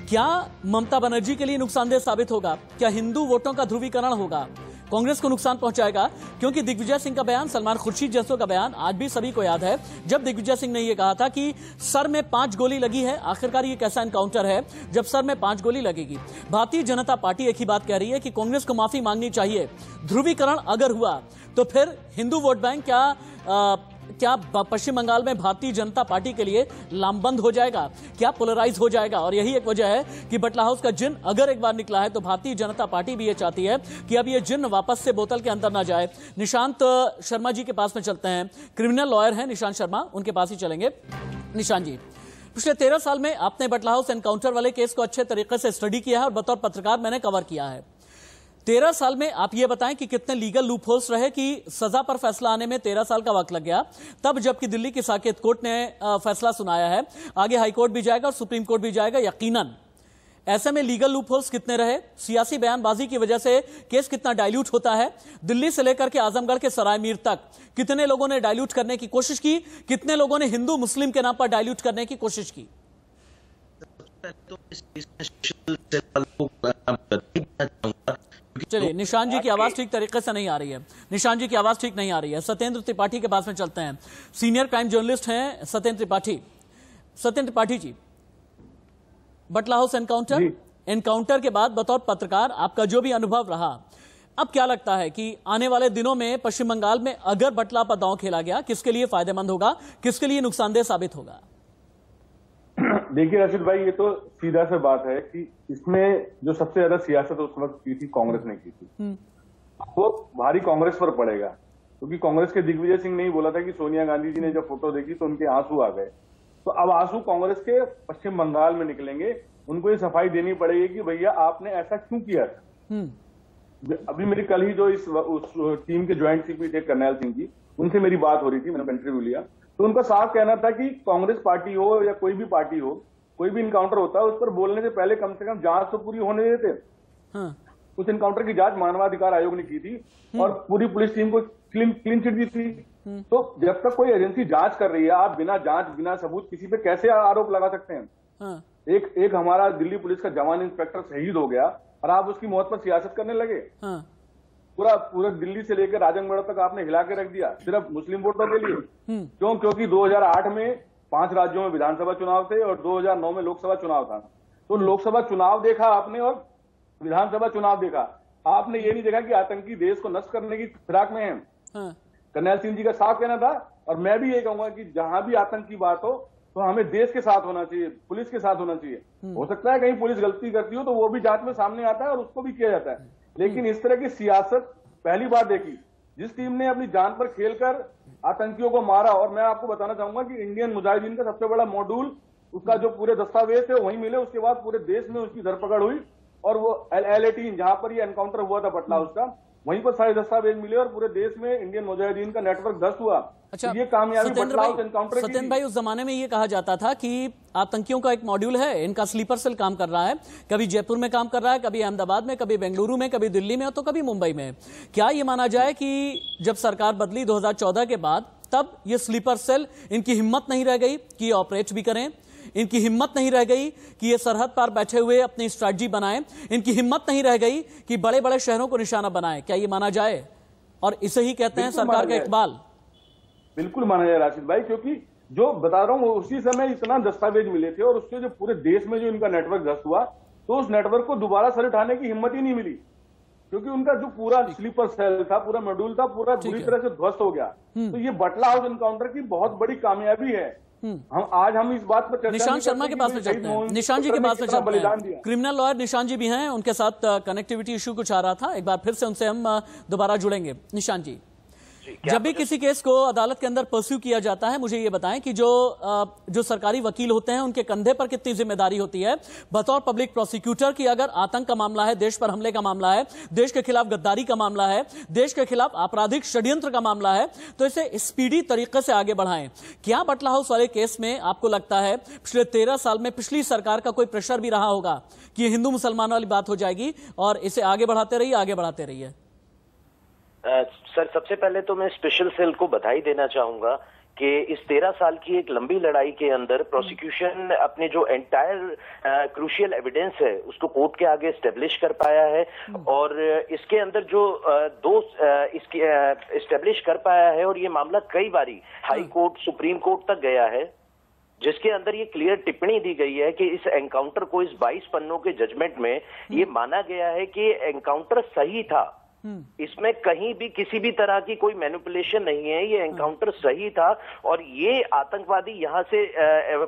क्या ममता बनर्जी के लिए नुकसानदेह साबित होगा? क्या हिंदू वोटों का ध्रुवीकरण होगा? कांग्रेस को नुकसान पहुंचाएगा? क्योंकि दिग्विजय सिंह का बयान, सलमान खुर्शीद जैसों का बयान आज भी सभी को याद है, जब दिग्विजय सिंह ने यह कहा था कि सर में 5 गोली लगी है। आखिरकार ये कैसा एनकाउंटर है जब सर में 5 गोली लगेगी? भारतीय जनता पार्टी एक ही बात कह रही है कि कांग्रेस को माफी मांगनी चाहिए। ध्रुवीकरण अगर हुआ तो फिर हिंदू वोट बैंक क्या पश्चिम बंगाल में भारतीय जनता पार्टी के लिए लामबंद हो जाएगा? क्या पोलराइज हो जाएगा? और यही एक वजह है कि बटला हाउस का जिन अगर एक बार निकला है तो भारतीय जनता पार्टी भी ये चाहती है कि अब ये जिन वापस से बोतल के अंदर ना जाए। निशांत शर्मा जी के पास में चलते हैं, क्रिमिनल लॉयर हैं निशांत शर्मा, उनके पास ही चलेंगे। निशांत जी, पिछले 13 साल में आपने बटला हाउस एनकाउंटर वाले केस को अच्छे तरीके से स्टडी किया है और बतौर पत्रकार मैंने कवर किया है। 13 साल में आप ये बताएं कि कितने लीगल लूपहोल्स रहे कि सजा पर फैसला आने में 13 साल का वक्त लग गया, तब जबकि दिल्ली की साकेत कोर्ट ने फैसला सुनाया है, आगे हाई कोर्ट भी जाएगा और सुप्रीम कोर्ट भी जाएगा यकीनन। ऐसे में लीगल लूपहोल्स कितने रहे? सियासी बयानबाजी की वजह से केस कितना डाइल्यूट होता है? दिल्ली से लेकर के आजमगढ़ के सराय मीर तक कितने लोगों ने डाइल्यूट करने की कोशिश की? कितने लोगों ने हिंदू मुस्लिम के नाम पर डाइल्यूट करने की कोशिश की? चलिए, निशांत जी की आवाज ठीक तरीके से नहीं आ रही है। निशांत जी की आवाज ठीक नहीं आ रही है। सत्येंद्र त्रिपाठी के पास में चलते हैं, सीनियर क्राइम जर्नलिस्ट हैं सत्येंद्र त्रिपाठी। सत्येंद्र त्रिपाठी जी, बटला हाउस एनकाउंटर के बाद बतौर पत्रकार आपका जो भी अनुभव रहा, अब क्या लगता है कि आने वाले दिनों में पश्चिम बंगाल में अगर बटला पर दांव खेला गया, किसके लिए फायदेमंद होगा, किसके लिए नुकसानदेह साबित होगा? देखिए राशिद भाई, ये तो सीधा सा बात है कि इसमें जो सबसे ज्यादा सियासत उस वक्त की थी कांग्रेस ने की थी, वो भारी कांग्रेस पर पड़ेगा। क्योंकि कांग्रेस के दिग्विजय सिंह ने ही बोला था कि सोनिया गांधी जी ने जब फोटो देखी तो उनके आंसू आ गए। तो अब आंसू कांग्रेस के पश्चिम बंगाल में निकलेंगे, उनको ये सफाई देनी पड़ेगी कि भैया आपने ऐसा क्यों किया था। अभी मेरी कल ही जो उस टीम के ज्वाइंट सीपी थे करनैल सिंह जी, उनसे मेरी बात हो रही थी, मैंने इंटरव्यू लिया, तो उनका साफ कहना था कि कांग्रेस पार्टी हो या कोई भी पार्टी हो, कोई भी इनकाउंटर होता है उस पर बोलने से पहले कम से कम जांच तो पूरी होने देते। उस इनकाउंटर की जांच मानवाधिकार आयोग ने की थी और पूरी पुलिस टीम को क्लीन चिट दी थी। तो जब तक कोई एजेंसी जांच कर रही है, आप बिना जांच बिना सबूत किसी पे कैसे आरोप लगा सकते हैं? एक हमारा दिल्ली पुलिस का जवान इंस्पेक्टर शहीद हो गया और आप उसकी मौत पर सियासत करने लगे। पूरा दिल्ली से लेकर आजमगढ़ तक आपने हिला के रख दिया सिर्फ मुस्लिम वोटों के लिए। क्यों? क्योंकि 2008 में 5 राज्यों में विधानसभा चुनाव थे और 2009 में लोकसभा चुनाव था। तो लोकसभा चुनाव देखा आपने और विधानसभा चुनाव देखा, आपने ये नहीं देखा कि आतंकी देश को नष्ट करने की फिराक में है। करनैल सिंह जी का साफ कहना था, और मैं भी ये कहूंगा कि जहां भी आतंक की बात हो तो हमें देश के साथ होना चाहिए, पुलिस के साथ होना चाहिए। हो सकता है कहीं पुलिस गलती करती हो तो वो भी जांच में सामने आता है और उसको भी किया जाता है, लेकिन इस तरह की सियासत पहली बार देखी। जिस टीम ने अपनी जान पर खेलकर आतंकियों को मारा, और मैं आपको बताना चाहूंगा कि इंडियन मुजाहिदीन का सबसे बड़ा मॉड्यूल, उसका जो पूरे दस्तावेज थे वहीं मिले, उसके बाद पूरे देश में उसकी धरपकड़ हुई और वो L18 जहां पर ये एनकाउंटर हुआ था बटला हाउस का, वहीं पर सारे दस्तावेज मिले और पूरे देश में इंडियन मुजाहिदीन का नेटवर्क ध्वस्त हुआ। अच्छा, ये कामयाबी बटला हाउस एनकाउंटर की। सत्येंद्र भाई, उस जमाने में ये कहा जाता था कि आतंकियों का एक मॉड्यूल है, इनका स्लीपर सेल काम कर रहा है, कभी जयपुर में काम कर रहा है, कभी अहमदाबाद में, कभी बेंगलुरु में, कभी दिल्ली में, तो कभी मुंबई में। क्या ये माना जाए कि जब सरकार बदली 2014 के बाद, तब ये स्लीपर सेल, इनकी हिम्मत नहीं रह गई कि ऑपरेट भी करें, इनकी हिम्मत नहीं रह गई कि ये सरहद पर बैठे हुए अपनी स्ट्रैटेजी बनाएं, इनकी हिम्मत नहीं रह गई कि बड़े बड़े शहरों को निशाना बनाएं? क्या ये माना जाए? और इसे ही कहते हैं सरकार का इकबाल। बिल्कुल माना जाए राशिद भाई, क्योंकि जो बता रहा हूं उसी समय इतना दस्तावेज मिले थे और उससे जो पूरे देश में जो इनका नेटवर्क ध्वस्त हुआ, तो उस नेटवर्क को दोबारा सर उठाने की हिम्मत ही नहीं मिली। क्योंकि उनका जो पूरा स्लीपर सेल था, पूरा मॉड्यूल था, पूरा बुरी तरह से ध्वस्त हो गया। तो ये बटला हाउस एनकाउंटर की बहुत बड़ी कामयाबी है। हम इस बात पर चर्चा निशांत शर्मा के पास में चलते हैं, निशांत जी के पास में चलते हैं। क्रिमिनल लॉयर निशांत जी भी हैं, उनके साथ कनेक्टिविटी इशू कुछ आ रहा था, एक बार फिर से उनसे हम दोबारा जुड़ेंगे। निशांत जी, जब भी किसी केस को अदालत के अंदर परस्यू किया जाता है, मुझे ये बताएं कि जो सरकारी वकील होते हैं उनके कंधे पर कितनी जिम्मेदारी होती है बतौर पब्लिक प्रोसिक्यूटर की? अगर आतंक का मामला है, देश पर हमले का मामला है, देश के खिलाफ गद्दारी का मामला है, देश के खिलाफ आपराधिक षड्यंत्र का मामला है, तो इसे स्पीडी तरीके से आगे बढ़ाएं। क्या बटला हाउस वाले केस में आपको लगता है पिछले 13 साल में पिछली सरकार का कोई प्रेशर भी रहा होगा कि ये हिंदू मुसलमान वाली बात हो जाएगी और इसे आगे बढ़ाते रहिए? सर, सबसे पहले तो मैं स्पेशल सेल को बधाई देना चाहूंगा कि इस 13 साल की एक लंबी लड़ाई के अंदर प्रोसिक्यूशन अपने जो एंटायर क्रूशियल एविडेंस है उसको कोर्ट के आगे एस्टेब्लिश कर पाया है, और इसके अंदर जो इसकी एस्टेब्लिश कर पाया है, और ये मामला कई बारी हाई कोर्ट, सुप्रीम कोर्ट तक गया है, जिसके अंदर ये क्लियर टिप्पणी दी गई है कि इस एनकाउंटर को, इस 22 पन्नों के जजमेंट में ये माना गया है कि एनकाउंटर सही था, इसमें कहीं भी किसी भी तरह की कोई मैनिपुलेशन नहीं है, ये एनकाउंटर सही था, और ये आतंकवादी यहां से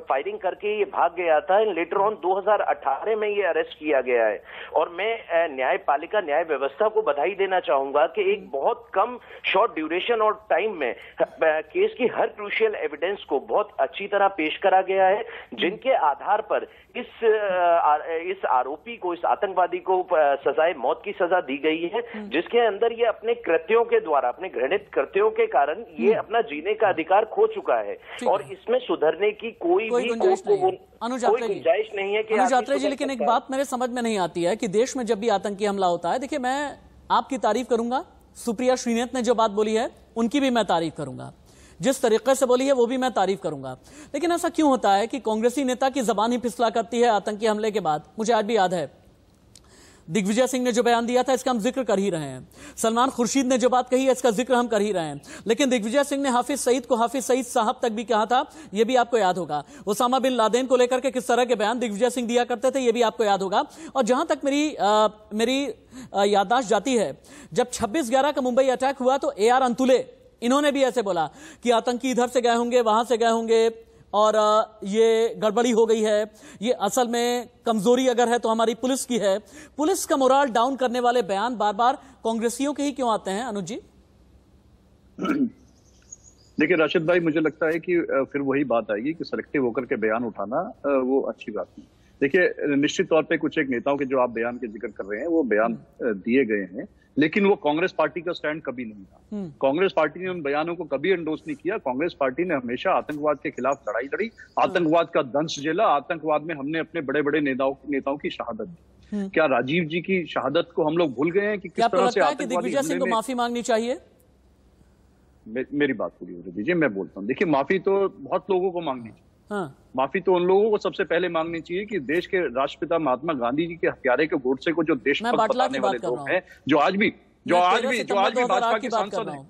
फायरिंग करके ये भाग गया था। लेटर ऑन 2018 में ये अरेस्ट किया गया है। और मैं न्यायपालिका, न्याय व्यवस्था को बधाई देना चाहूंगा कि एक बहुत कम शॉर्ट ड्यूरेशन और टाइम में केस की हर क्रूशियल एविडेंस को बहुत अच्छी तरह पेश करा गया है, जिनके आधार पर इस आरोपी को, इस आतंकवादी को सजाए मौत की सजा दी गई है, जिसके अंदर ये अपने कृत्यों के द्वारा, अपने घृणित कृत्यों के कारण ये अपना जीने का अधिकार खो चुका है, और इसमें सुधरने की कोई गुंजाइश नहीं है। अनुजात्रा जी, लेकिन एक बात मेरे समझ में नहीं आती है कि देश में जब भी आतंकी हमला होता है, देखिए मैं आपकी तारीफ करूंगा, सुप्रिया श्रीनेत ने जो बात बोली है उनकी भी मैं तारीफ करूंगा, जिस तरीके से बोली है वो भी मैं तारीफ करूंगा, लेकिन ऐसा क्यों होता है कि कांग्रेसी नेता की जबान ही फिसला करती है आतंकी हमले के बाद? मुझे आज भी याद है दिग्विजय सिंह ने जो बयान दिया था, इसका हम जिक्र कर ही रहे हैं। सलमान खुर्शीद ने जो बात कही है, इसका जिक्र हम कर ही रहे हैं। लेकिन दिग्विजय सिंह ने हाफिज सईद को हाफिज सईद साहब तक भी कहा था, यह भी आपको याद होगा। ओसामा बिन लादेन को लेकर के किस तरह के बयान दिग्विजय सिंह दिया करते थे, यह भी आपको याद होगा। और जहां तक मेरी याददाश्त जाती है, जब 26/11 का मुंबई अटैक हुआ तो AR अंतुले, इन्होंने भी ऐसे बोला कि आतंकी इधर से गए होंगे, वहां से गए होंगे, और ये गड़बड़ी हो गई है, ये असल में कमजोरी अगर है तो हमारी पुलिस की है। पुलिस का मोराल डाउन करने वाले बयान बार बार कांग्रेसियों के ही क्यों आते हैं, अनुज जी? देखिए राशिद भाई, मुझे लगता है कि फिर वही बात आएगी कि सिलेक्टिव होकर के बयान उठाना वो अच्छी बात नहीं। देखिए निश्चित तौर पे कुछ एक नेताओं के जो आप बयान के जिक्र कर रहे हैं वो बयान दिए गए हैं, लेकिन वो कांग्रेस पार्टी का स्टैंड कभी नहीं था। कांग्रेस पार्टी ने उन बयानों को कभी एंडोर्स नहीं किया। कांग्रेस पार्टी ने हमेशा आतंकवाद के खिलाफ लड़ाई लड़ी, आतंकवाद का दंश झेला, आतंकवाद में हमने अपने बड़े बड़े नेताओं की शहादत दी। क्या राजीव जी की शहादत को हम लोग भूल गए हैं कि किस तरह से आतंकवादी दिग्विजय सिंह को माफी मांगनी चाहिए? मेरी बात पूरी होने दीजिए, मैं बोलता हूँ। देखिए माफी तो बहुत लोगों को मांगनी चाहिए। माफी तो उन लोगों को सबसे पहले मांगनी चाहिए कि देश के राष्ट्रपिता महात्मा गांधी जी के हत्यारे के गोडसे को जो देशभक्त बताने वाले लोग हैं, जो आज भी भाजपा के सांसद हैं।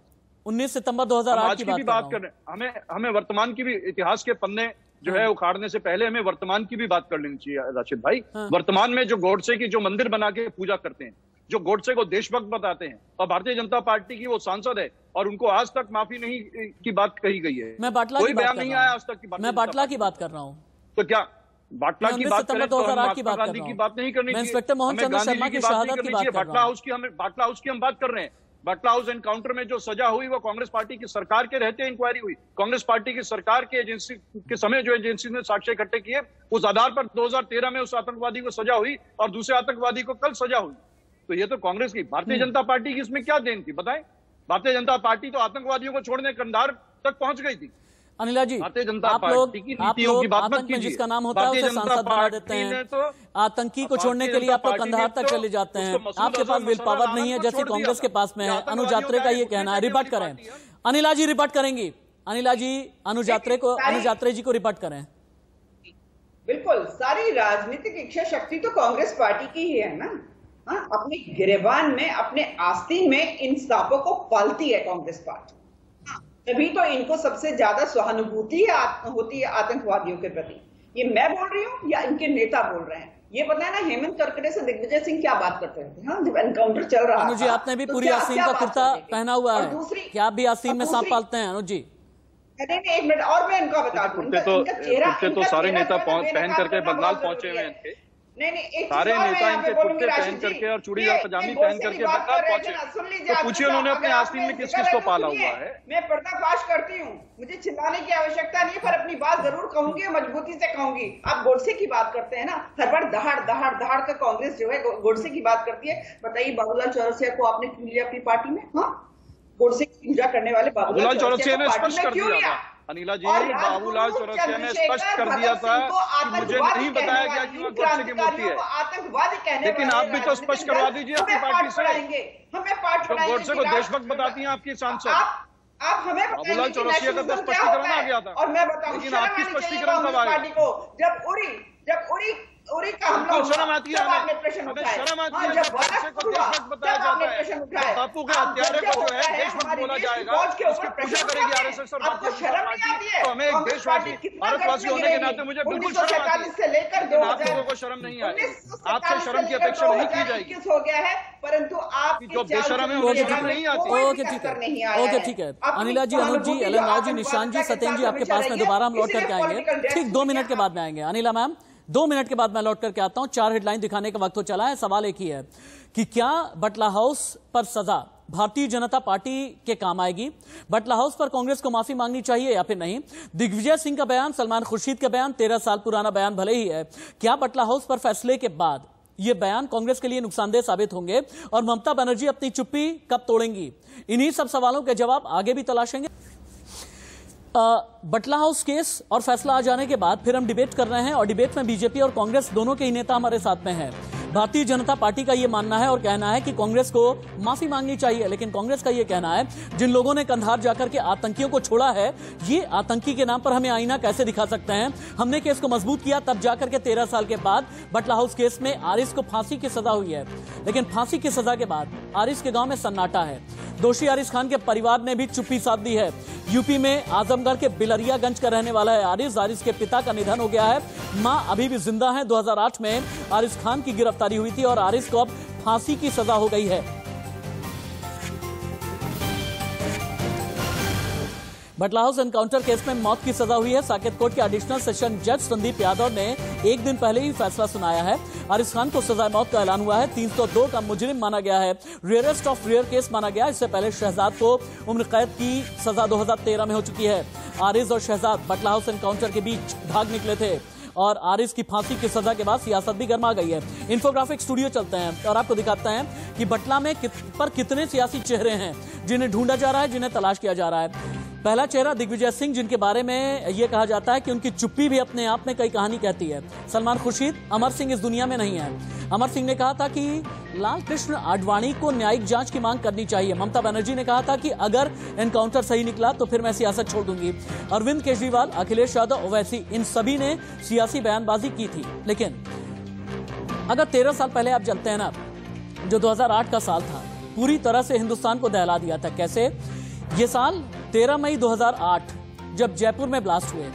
19 सितंबर 2008 की बात कर रहे हैं। हमें वर्तमान की भी, इतिहास के पन्ने जो है उखाड़ने से पहले हमें वर्तमान की भी बात कर लेनी चाहिए राशिद भाई। वर्तमान में जो गोडसे की जो मंदिर बना के पूजा करते हैं, जो गोडसे को देशभक्त बताते हैं, और भारतीय जनता पार्टी की वो सांसद है और उनको आज तक माफी नहीं की बात कही गई है। मैं बाटला कोई बयान नहीं आया आज तक की बात। मैं बाटला की बात कर रहा हूँ। तो क्या बाटला की बात करें तो महात्मा गांधी की बात नहीं करनी चाहिए? इंस्पेक्टर मोहन चंद्र शर्मा की शहादत की बात कर रहा हूं। बाटला हाउस की हम बात कर रहे हैं। बाटला हाउस एनकाउंटर में जो सजा हुई वो कांग्रेस पार्टी की सरकार के रहते इंक्वायरी हुई। कांग्रेस पार्टी की सरकार के एजेंसी के समय जो एजेंसी ने साक्ष्य इकट्ठे किए, उस आधार पर 2013 में उस आतंकवादी को सजा हुई और दूसरे आतंकवादी को कल सजा हुई। तो ये तो कांग्रेस की, भारतीय जनता पार्टी की इसमें क्या देन थी बताएं? भारतीय जनता पार्टी तो आतंकवादियों को छोड़ने कंधार तक पहुंच गई थी। अनिला जी, भारतीय जनता आप लोग आतंक में जिसका नाम होता है उसे सांसद बना देते हैं। तो आतंकी को छोड़ने के लिए आप लोग कंधार तक चले जाते हैं। आपके पास विल पावर नहीं है जैसे कांग्रेस के पास में है। अनुज यात्रे का ये कहना है। रिपोर्ट करें अनिला जी, रिपोर्ट करेंगी अनिला जी, अनुज यात्रे जी को रिपोर्ट करें। बिल्कुल, सारी राजनीतिक इच्छा शक्ति तो कांग्रेस पार्टी की ही है ना। अपने गिरेबान में, अपने आस्तीन में इन सांपों को पालती है कांग्रेस पार्टी। तभी तो इनको सबसे ज्यादा सहानुभूति होती है आतंकवादियों के प्रति। ये मैं बोल रही हूं या इनके नेता बोल रहे हैं? ये पता है ना हेमंत करकरे से दिग्विजय सिंह क्या बात करते थे, हाँ, जब एनकाउंटर चल रहा अनुज जी, आपने भी तो पूरी आसीन का कुर्ता पहना हुआ है, क्या आप भी आसीन में सांप पालते हैं अनुज जी? नहीं, एक मिनट और मैं इनका बता दूं, इनका चेहरा तो सारे नेता पहन करके बंगाल पहुंचे हुए थे। नहीं, सारे नेता इनके कुर्ते पहन करके और चूड़ीदार पजामी पहन करके बंगाल पहुंचे। तो पूछिए उन्होंने अपने आस्तीन में किस किस को पाला हुआ है। मैं पर्दाफाश करती हूँ, मुझे चिल्लाने की आवश्यकता नहीं, पर अपनी बात जरूर कहूंगी और मजबूती से कहूंगी। आप गोडसे की बात करते हैं ना, हर बार दहाड़ का कांग्रेस जो है गोडसे की बात करती है। बताइए बाबूलाल चौरसिया को आपने क्यों लिया अपनी पार्टी में? हाँ, गोडसे की पूजा करने वाले बाबूलाल चौरसिया ने स्पष्ट कर दिया था। अनिला जी, बाबूलाल चौरसिया ने स्पष्ट कर दिया था कि मुझे नहीं बताया गया कि वह गोडसे की मूर्ति है, आतंकवादी कहने, लेकिन आप भी तो स्पष्ट करवा दीजिए अपनी पार्टी से। हमें पाठ पढ़ाएंगे, गोडसे को देशभक्त बताती हैं आपकी सांसद। आप हमें बाबूलाल चौरसिया का तो स्पष्टीकरण आ गया था, और मैं बताऊं, लेकिन आपकी स्पष्टीकरण कब आया? पार्टी को जब उरी का हमला हुआ, शर्म आती है, आपने प्रश्न उठाया, शर्म आती है, जब गोडसे को देशभक्त बताया जाता है, बापू के हत्यारे को जो है देशभक्त बोला जाएगा, उसकी पूजा करेगी आरएसएस और भारतीय जनता पार्टी। तो हमें एक देशवासी, भारतवासी होने के नाते मुझे बिल्कुल शर्म आती है, से लेकर 2000 आप लोगों को शर्म नहीं आएगी, आपसे शर्म की अपेक्षा नहीं की जाएगी। हो गया है, परंतु आप जो बेशर्म है उनकी शर्म नहीं आती। ओके ठीक है अनिला जी, अनुज जी, एलन राव जी, निशांत जी, सत्येंद्र जी, आपके पास में दोबारा हम लौट करके आएंगे ठीक 2 मिनट के बाद में आएंगे। अनिला मैम 2 मिनट के बाद मैं लौट करके आता हूं। 4 हेडलाइन दिखाने का वक्त हो चला है। सवाल एक ही है कि क्या बटला हाउस पर सजा भारतीय जनता पार्टी के काम आएगी? बटला हाउस पर कांग्रेस को माफी मांगनी चाहिए या फिर नहीं? दिग्विजय सिंह का बयान, सलमान खुर्शीद का बयान, 13 साल पुराना बयान भले ही है, क्या बटला हाउस पर फैसले के बाद ये बयान कांग्रेस के लिए नुकसानदेह साबित होंगे और ममता बनर्जी अपनी चुप्पी कब तोड़ेंगी? इन्हीं सब सवालों के जवाब आगे भी तलाशेंगे। बटला हाउस केस और फैसला आ जाने के बाद फिर हम डिबेट कर रहे हैं और डिबेट में बीजेपी और कांग्रेस दोनों के ही नेता हमारे साथ में हैं। भारतीय जनता पार्टी का यह मानना है और कहना है कि कांग्रेस को माफी मांगनी चाहिए, लेकिन कांग्रेस का यह कहना है जिन लोगों ने कंधार जाकर के आतंकियों को छोड़ा है, ये आतंकी के नाम पर हमें आईना कैसे दिखा सकते हैं? हमने केस को मजबूत किया तब जाकर के 13 साल के बाद बटला हाउस केस में आरिस को फांसी की सजा हुई है, लेकिन फांसी की सजा के बाद आरिस के गांव में सन्नाटा है। दोषी आरिस खान के परिवार ने भी चुप्पी साध दी है। यूपी में आजमगढ़ के बिलरियागंज का रहने वाला है आरिस के पिता का निधन हो गया है, मां अभी भी जिंदा है। 2008 में आरिस खान की गिरफ्तारी हुई थी और आरिस को अब फांसी की सजा हो गई है। बटला हाउस एनकाउंटर केस में मौत की सजा हुई है। साकेत कोर्ट के एडिशनल सेशन जज संदीप यादव ने एक दिन पहले ही फैसला सुनाया है। आरिस खान को सजा मौत का ऐलान हुआ है। 302 का मुजरिम माना गया है, रेयरेस्ट ऑफ रेयर केस माना गया। इससे पहले शहजाद को उम्र कैद की सजा 2013 में हो चुकी है। आरिस और शहजाद बटला हाउस एनकाउंटर के बीच भाग निकले थे और आरिस की फांसी की सजा के बाद सियासत भी गर्मा गई है। इन्फोग्राफिक स्टूडियो चलते हैं और आपको दिखाते हैं कि बटला में कितने सियासी चेहरे हैं जिन्हें ढूंढा जा रहा है, जिन्हें तलाश किया जा रहा है। पहला चेहरा दिग्विजय सिंह, जिनके बारे में यह कहा जाता है कि उनकी चुप्पी भी अपने आप में कई कहानी कहती है। सलमान खुर्शीद, अमर सिंह इस दुनिया में नहीं है। अमर सिंह ने कहा था कि लाल कृष्ण आडवाणी को न्यायिक जांच की मांग करनी चाहिए। ममता बनर्जी ने कहा था कि अगर एनकाउंटर सही निकला तो फिर मैं सियासत छोड़ दूंगी। अरविंद केजरीवाल, अखिलेश यादव, ओवैसी, इन सभी ने सियासी बयानबाजी की थी। लेकिन अगर 13 साल पहले आप जानते हैं ना, जो 2008 का साल था, पूरी तरह से हिंदुस्तान को दहला दिया था। कैसे? ये साल 13 मई 2008 जब जयपुर में ब्लास्ट हुए,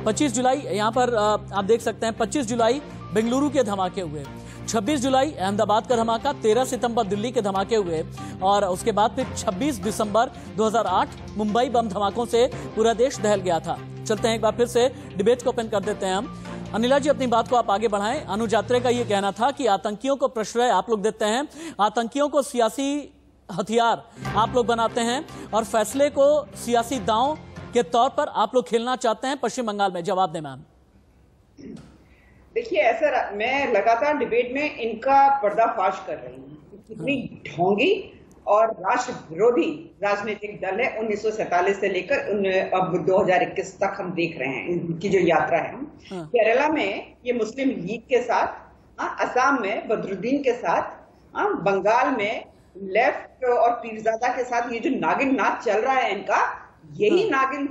25 जुलाई यहां पर आप देख सकते हैं, 25 जुलाई बेंगलुरु के धमाके हुए, 26 जुलाई अहमदाबाद का धमाका, 13 सितंबर दिल्ली के धमाके हुए और उसके बाद फिर 26 दिसंबर 2008 मुंबई बम धमाकों से पूरा देश दहल गया था। चलते हैं एक बार फिर से डिबेट को ओपन कर देते हैं हम। अनिला जी, अपनी बात को आप आगे बढ़ाएं। अनुज यात्रे का यह कहना था कि आतंकियों को प्रश्रय आप लोग देते हैं, आतंकियों को सियासी हथियार आप लोग बनाते हैं और फैसले को सियासी दांव के तौर पर आप लोग खेलना चाहते हैं पश्चिम बंगाल में। जवाब दें मैम। देखिए, ऐसा मैं लगातार डिबेट में इनका पर्दाफाश कर रही हूँ। कितनी ढोंगी और राष्ट्र विरोधी राजनीतिक दल है। 1947 से लेकर अब 2021 तक हम देख रहे हैं इनकी जो यात्रा है। केरला में ये मुस्लिम लीग के साथ, असम में बदरुद्दीन के साथ, बंगाल में लेफ्ट और पीरजादा के साथ ये जो नागिन नाच चल रहा है इनका, यही नागिन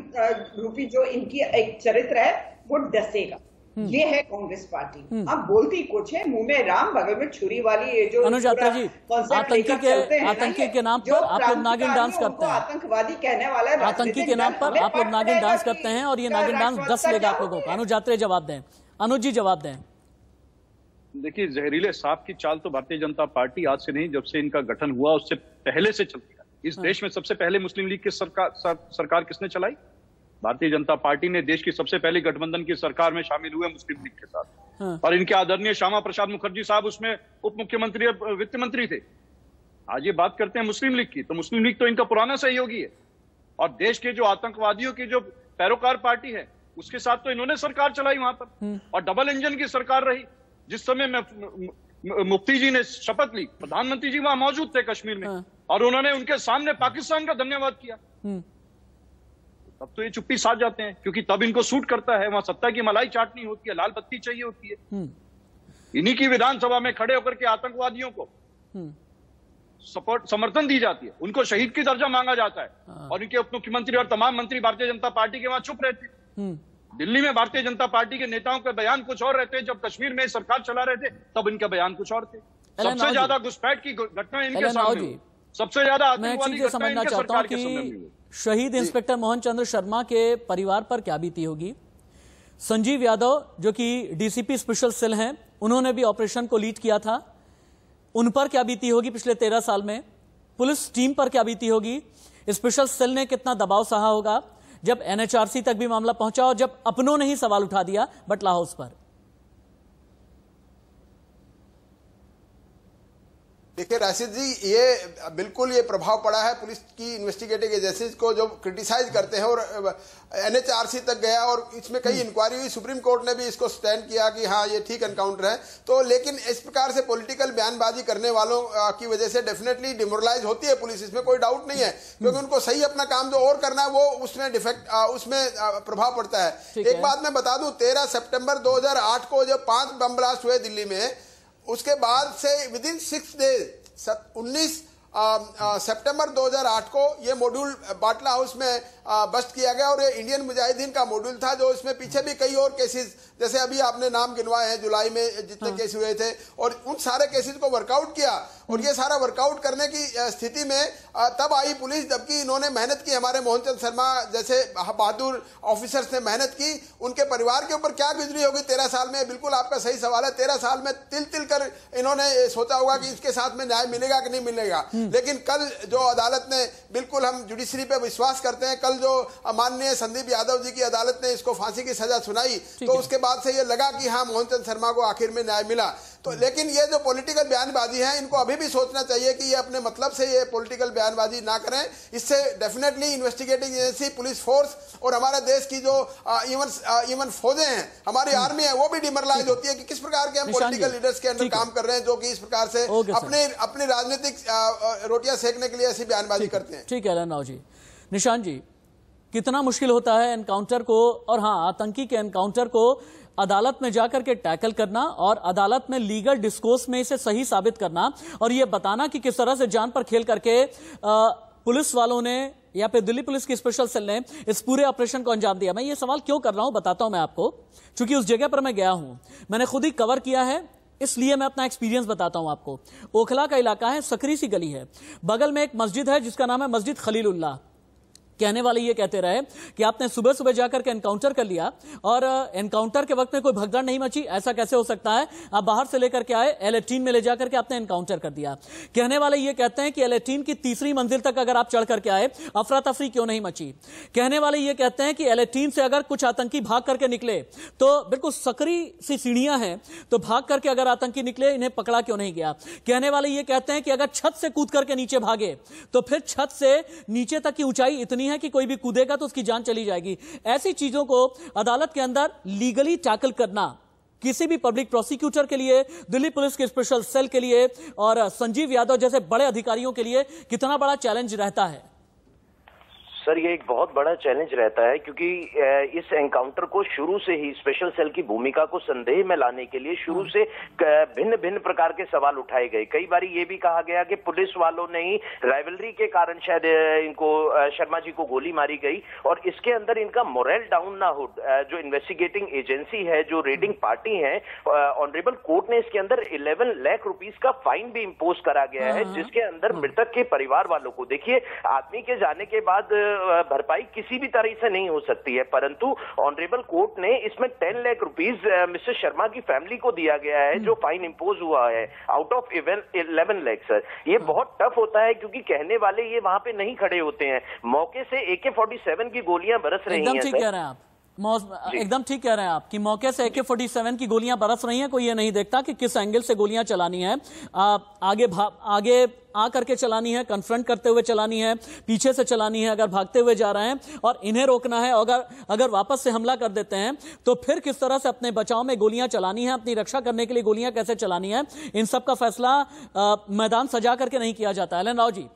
रूपी जो इनकी एक चरित्र है वो डसेगा। ये है कांग्रेस पार्टी। अब बोलती कुछ है, मुंह में राम बगल में छुरी वाली ये जो अनुज यात्रा जी, आतंकी के नाम पर आप लोग नागिन डांस करते हैं, आतंकवादी कहने वाला है, आतंकी के नाम पर आप लोग नागिन डांस करते हैं और ये नागिन डांस डस लेगा आप लोगों को। अनुज यात्रा जवाब दें। अनुज जी जवाब दें। देखिए, जहरीले सांप की चाल तो भारतीय जनता पार्टी आज से नहीं, जब से इनका गठन हुआ उससे पहले से चलती है। इस देश में सबसे पहले मुस्लिम लीग की सरकार किसने चलाई? भारतीय जनता पार्टी ने देश की सबसे पहली गठबंधन की सरकार में शामिल हुए मुस्लिम लीग के साथ। और इनके आदरणीय श्यामा प्रसाद मुखर्जी साहब उसमें उप मुख्यमंत्री और वित्त मंत्री थे। आज ये बात करते हैं मुस्लिम लीग की, तो मुस्लिम लीग तो इनका पुराना सहयोगी है। और देश के जो आतंकवादियों की जो पैरोकार पार्टी है उसके साथ तो इन्होंने सरकार चलाई वहां पर, और डबल इंजन की सरकार रही। जिस समय में मुफ्ती जी ने शपथ ली, प्रधानमंत्री जी वहां मौजूद थे कश्मीर में, और उन्होंने उनके सामने पाकिस्तान का धन्यवाद किया। तब तो ये चुप्पी साध जाते हैं, क्योंकि तब इनको सूट करता है, वहां सत्ता की मलाई चाटनी होती है, लाल बत्ती चाहिए होती है। इन्हीं की विधानसभा में खड़े होकर के आतंकवादियों को समर्थन दी जाती है, उनको शहीद की दर्जा मांगा जाता है, और इनके उप मुख्यमंत्री और तमाम मंत्री भारतीय जनता पार्टी के वहां चुप रहते। दिल्ली में भारतीय जनता पार्टी के नेताओं के बयान कुछ और रहते हैं, जब कश्मीर में सरकार चला रहे थे तब इनके बयान कुछ और थे। सबसे ज्यादा घुसपैठ की घटनाएं इनके सामने, सबसे ज्यादा आतंकवादी घटनाएं समझना इनके चाहता हूं सरकार के सामने हुई। शहीद इंस्पेक्टर मोहन चंद्र शर्मा के परिवार पर क्या बीती होगी? संजीव यादव जो कि डीसीपी स्पेशल सेल हैं, उन्होंने भी ऑपरेशन को लीड किया था, उन पर क्या बीती होगी पिछले 13 साल में? पुलिस टीम पर क्या बीती होगी? स्पेशल सेल ने कितना दबाव सहा होगा जब एनएचआरसी तक भी मामला पहुंचा और जब अपनों ने ही सवाल उठा दिया बटला हाउस पर? देखिए राशिद जी, ये बिल्कुल ये प्रभाव पड़ा है पुलिस की इन्वेस्टिगेटिव एजेंसीज को, जो क्रिटिसाइज करते हैं। और एनएचआरसी तक गया और इसमें कई इंक्वायरी हुई, सुप्रीम कोर्ट ने भी इसको स्टैंड किया कि हाँ ये ठीक एनकाउंटर है। तो लेकिन इस प्रकार से पॉलिटिकल बयानबाजी करने वालों की वजह से डेफिनेटली डिमोरलाइज होती है पुलिस, इसमें कोई डाउट नहीं है, क्योंकि उनको सही अपना काम जो और करना है वो उसमें उसमें प्रभाव पड़ता है। एक बात मैं बता दूं, 13 सितंबर 2008 को जब 5 बम ब्लास्ट हुए दिल्ली में, उसके बाद से विदिन 6 डेज 19 सितंबर 2008 को ये मॉड्यूल बाटला हाउस में बस्ट किया गया। और ये इंडियन मुजाहिदीन का मॉड्यूल था, जो इसमें पीछे भी कई और केसेस, जैसे अभी आपने नाम गिनवाए हैं जुलाई में जितने केस हुए थे, और उन सारे केसेस को वर्कआउट किया। और ये सारा वर्कआउट करने की स्थिति में तब आई पुलिस, जबकि इन्होंने मेहनत की, हमारे मोहनचंद शर्मा जैसे बहादुर ऑफिसर्स ने मेहनत की। उनके परिवार के ऊपर क्या गुजरी होगी 13 साल में? बिल्कुल आपका सही सवाल है। 13 साल में तिल तिल कर इन्होंने सोचा होगा कि इसके साथ में न्याय मिलेगा कि नहीं मिलेगा। लेकिन कल जो अदालत ने, बिल्कुल हम जुडिशरी पे विश्वास करते हैं, कल जो माननीय संदीप यादव जी की अदालत ने इसको फांसी की सजा सुनाई, तो उसके बाद से ये लगा कि हाँ मोहनचंद शर्मा को आखिर में न्याय मिला। तो लेकिन ये जो पॉलिटिकल बयानबाजी है, इनको अभी भी सोचना चाहिए कि ये अपने मतलब से ये पॉलिटिकल बयानबाजी ना करें। इससे definitely investigating agency, police force और हमारे देश की जो इवन फौजें हैं, हमारी आर्मी है, वो भी डिमोरलाइज होती है कि किस प्रकार के हम पॉलिटिकल लीडर्स के अंदर काम कर रहे हैं, जो कि इस प्रकार से अपनी राजनीतिक रोटियां सेकने के लिए ऐसी बयानबाजी करते हैं। ठीक है राव जी। निशान जी, कितना मुश्किल होता है एनकाउंटर को, और हाँ आतंकी के एनकाउंटर को अदालत में जाकर के टैकल करना और अदालत में लीगल डिस्कोर्स में इसे सही साबित करना, और यह बताना कि किस तरह से जान पर खेल करके पुलिस वालों ने या फिर दिल्ली पुलिस की स्पेशल सेल ने इस पूरे ऑपरेशन को अंजाम दिया। मैं ये सवाल क्यों कर रहा हूं बताता हूं मैं आपको, क्योंकि उस जगह पर मैं गया हूं, मैंने खुद ही कवर किया है, इसलिए मैं अपना एक्सपीरियंस बताता हूं आपको। ओखला का इलाका है, सकरी सी गली है, बगल में एक मस्जिद है जिसका नाम है मस्जिद खलीलुल्लाह। कहने वाले ये कहते रहे कि आपने सुबह सुबह जाकर के एनकाउंटर कर लिया और एनकाउंटर के वक्त में कोई भगदड़ नहीं मची, ऐसा कैसे हो सकता है? आप बाहर से लेकर के आए, L18 में ले जाकर के आपने एनकाउंटर कर दिया। कहने वाले ये कहते हैं कि L18 की तीसरी मंजिल तक अगर आप चढ़ करके आए, अफरा तफरी क्यों नहीं मची? कहने वाले ये कहते हैं कि L18 से अगर कुछ आतंकी भाग करके निकले तो बिल्कुल सकरी सी सीढ़ियां हैं, तो भाग करके अगर आतंकी निकले इन्हें पकड़ा क्यों नहीं गया? कहने वाले ये कहते हैं कि अगर छत से कूद करके नीचे भागे तो फिर छत से नीचे तक की ऊंचाई इतनी है कि कोई भी कूदेगा तो उसकी जान चली जाएगी। ऐसी चीजों को अदालत के अंदर लीगली टैकल करना किसी भी पब्लिक प्रोसिक्यूटर के लिए, दिल्ली पुलिस के स्पेशल सेल के लिए और संजीव यादव जैसे बड़े अधिकारियों के लिए कितना बड़ा चैलेंज रहता है? सर ये एक बहुत बड़ा चैलेंज रहता है, क्योंकि इस एनकाउंटर को शुरू से ही स्पेशल सेल की भूमिका को संदेह में लाने के लिए शुरू से भिन्न भिन्न प्रकार के सवाल उठाए गए। कई बार ये भी कहा गया कि पुलिस वालों ने ही राइवलरी के कारण शायद इनको शर्मा जी को गोली मारी गई, और इसके अंदर इनका मोरल डाउन ना हो। जो इन्वेस्टिगेटिंग एजेंसी है, जो रेडिंग पार्टी है, ऑनरेबल कोर्ट ने इसके अंदर 11 लाख रुपीस का फाइन भी इम्पोज करा गया है, जिसके अंदर मृतक के परिवार वालों को, देखिए आदमी के जाने के बाद भरपाई किसी भी तरह से नहीं हो सकती है, परंतु ऑनरेबल कोर्ट ने इसमें 10 लाख रुपीस मिस्टर शर्मा की फैमिली को दिया गया है, जो फाइन इंपोज हुआ है आउट ऑफ 11 लाख। सर ये बहुत टफ होता है, क्योंकि कहने वाले ये वहां पे नहीं खड़े होते हैं, मौके से AK-47 की गोलियां बरस रही हैं। एकदम ठीक कह रहे हैं आप, एकदम ठीक कह रहे हैं आप कि मौके से AK-47 की गोलियां बरस रही हैं। कोई ये नहीं देखता कि किस एंगल से गोलियां चलानी है, आगे आ करके चलानी है, कन्फ्रंट करते हुए चलानी है, पीछे से चलानी है, अगर भागते हुए जा रहे हैं और इन्हें रोकना है, अगर वापस से हमला कर देते हैं तो फिर किस तरह से अपने बचाव में गोलियां चलानी है, अपनी रक्षा करने के लिए गोलियां कैसे चलानी है, इन सब का फैसला मैदान सजा करके नहीं किया जाता। एलन राव जी,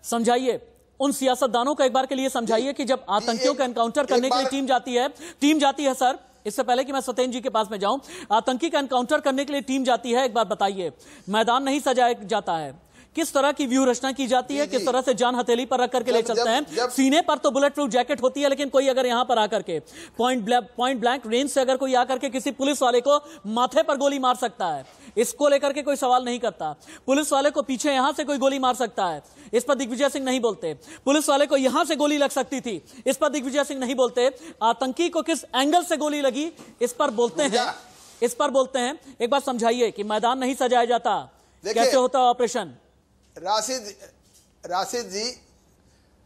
समझाइए उन सियासतदानों को एक बार के लिए समझाइए कि जब आतंकियों का एनकाउंटर करने के लिए टीम जाती है सर, इससे पहले कि मैं सत्येंद्र जी के पास में जाऊं, आतंकी का एनकाउंटर करने के लिए टीम जाती है, एक बार बताइए, मैदान नहीं सजाया जाता है, किस तरह की व्यू रचना की जाती है, किस तरह से जान हथेली पर रख करके ले चलते हैं, सीने पर तो बुलेट प्रूफ जैकेट होती है, लेकिन कोई अगर यहां पर आकर के पॉइंट ब्लैंक रेंज से अगर कोई आकर के किसी पुलिस वाले को माथे पर गोली मार सकता है, इसको लेकर के कोई सवाल नहीं करता। पुलिस वाले को पीछे यहां से कोई गोली मार सकता है, इस पर दिग्विजय सिंह नहीं बोलते। पुलिस वाले को यहां से गोली लग सकती थी, इस पर दिग्विजय सिंह नहीं बोलते। आतंकी को किस एंगल से गोली लगी, इस पर बोलते हैं। एक बार समझाइए कि मैदान नहीं सजाया जाता, कैसे होता है ऑपरेशन।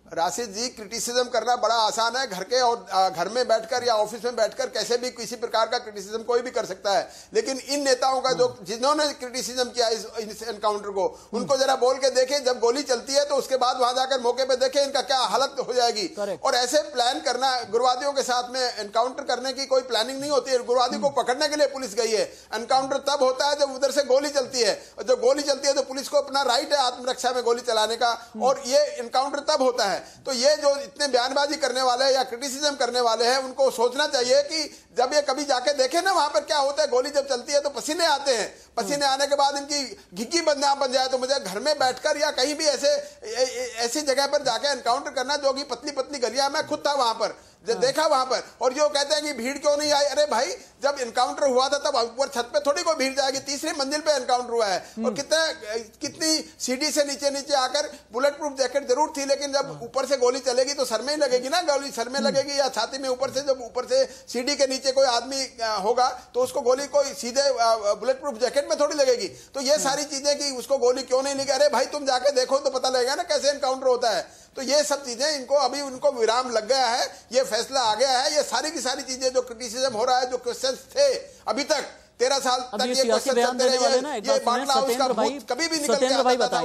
राशिद जी क्रिटिसिज्म करना बड़ा आसान है, घर में बैठकर या ऑफिस में बैठकर कैसे भी किसी प्रकार का क्रिटिसिज्म कोई भी कर सकता है, लेकिन इन नेताओं का जिन्होंने क्रिटिसिज्म किया इस एनकाउंटर को, उनको जरा बोल के देखें, जब गोली चलती है तो उसके बाद वहां जाकर मौके पे देखें इनका क्या हालत हो जाएगी। और ऐसे प्लान करना, गुरवादियों के साथ में एनकाउंटर करने की कोई प्लानिंग नहीं होती है, गुरवादी को पकड़ने के लिए पुलिस गई है। एनकाउंटर तब होता है जब उधर से गोली चलती है, और जब गोली चलती है तो पुलिस को अपना राइट है आत्मरक्षा में गोली चलाने का, और ये एनकाउंटर तब होता है। तो ये जो इतने बयानबाजी करने वाले या क्रिटिसिज्म करने वाले हैं, उनको सोचना चाहिए कि जब ये कभी जाके देखे ना वहां पर क्या होता है, गोली जब चलती है तो पसीने आते हैं, पसीने आने के बाद इनकी घिग्गी बन जाए, तो मुझे घर में बैठकर या कहीं भी ऐसी जगह पर जाके एनकाउंटर करना, जो कि पतली पतली गलियां, मैं खुद था वहां पर, जब देखा वहां पर, और जो कहते हैं कि भीड़ क्यों नहीं आई, अरे भाई जब एनकाउंटर हुआ था तब ऊपर छत पे थोड़ी कोई भीड़ जाएगी, तीसरी मंजिल पे एनकाउंटर हुआ है, और कितनी सीढ़ी से नीचे आकर, बुलेट प्रूफ जैकेट जरूर थी, लेकिन जब ऊपर से गोली चलेगी तो सर में ही लगेगी ना, गोली सर में लगेगी या छाती में, ऊपर से जब ऊपर से सीढ़ी के नीचे कोई आदमी होगा तो उसको गोली कोई सीधे बुलेट प्रूफ जैकेट में थोड़ी लगेगी। तो ये सारी चीजें कि उसको गोली क्यों नहीं लगी, अरे भाई तुम जाके देखो तो पता लगेगा ना कैसे एनकाउंटर होता है। तो ये सब चीजें उनको विराम लग गया है, ये फैसला आ गया है, ये सारी की सारी चीजें जो क्रिटिसिज्म हो रहा है, जो क्वेश्चंस थे अभी तक 13 साल तक ये क्वेश्चन चलते रहे, ये बाटला हाउस का भूत कभी भी निकल के आता था,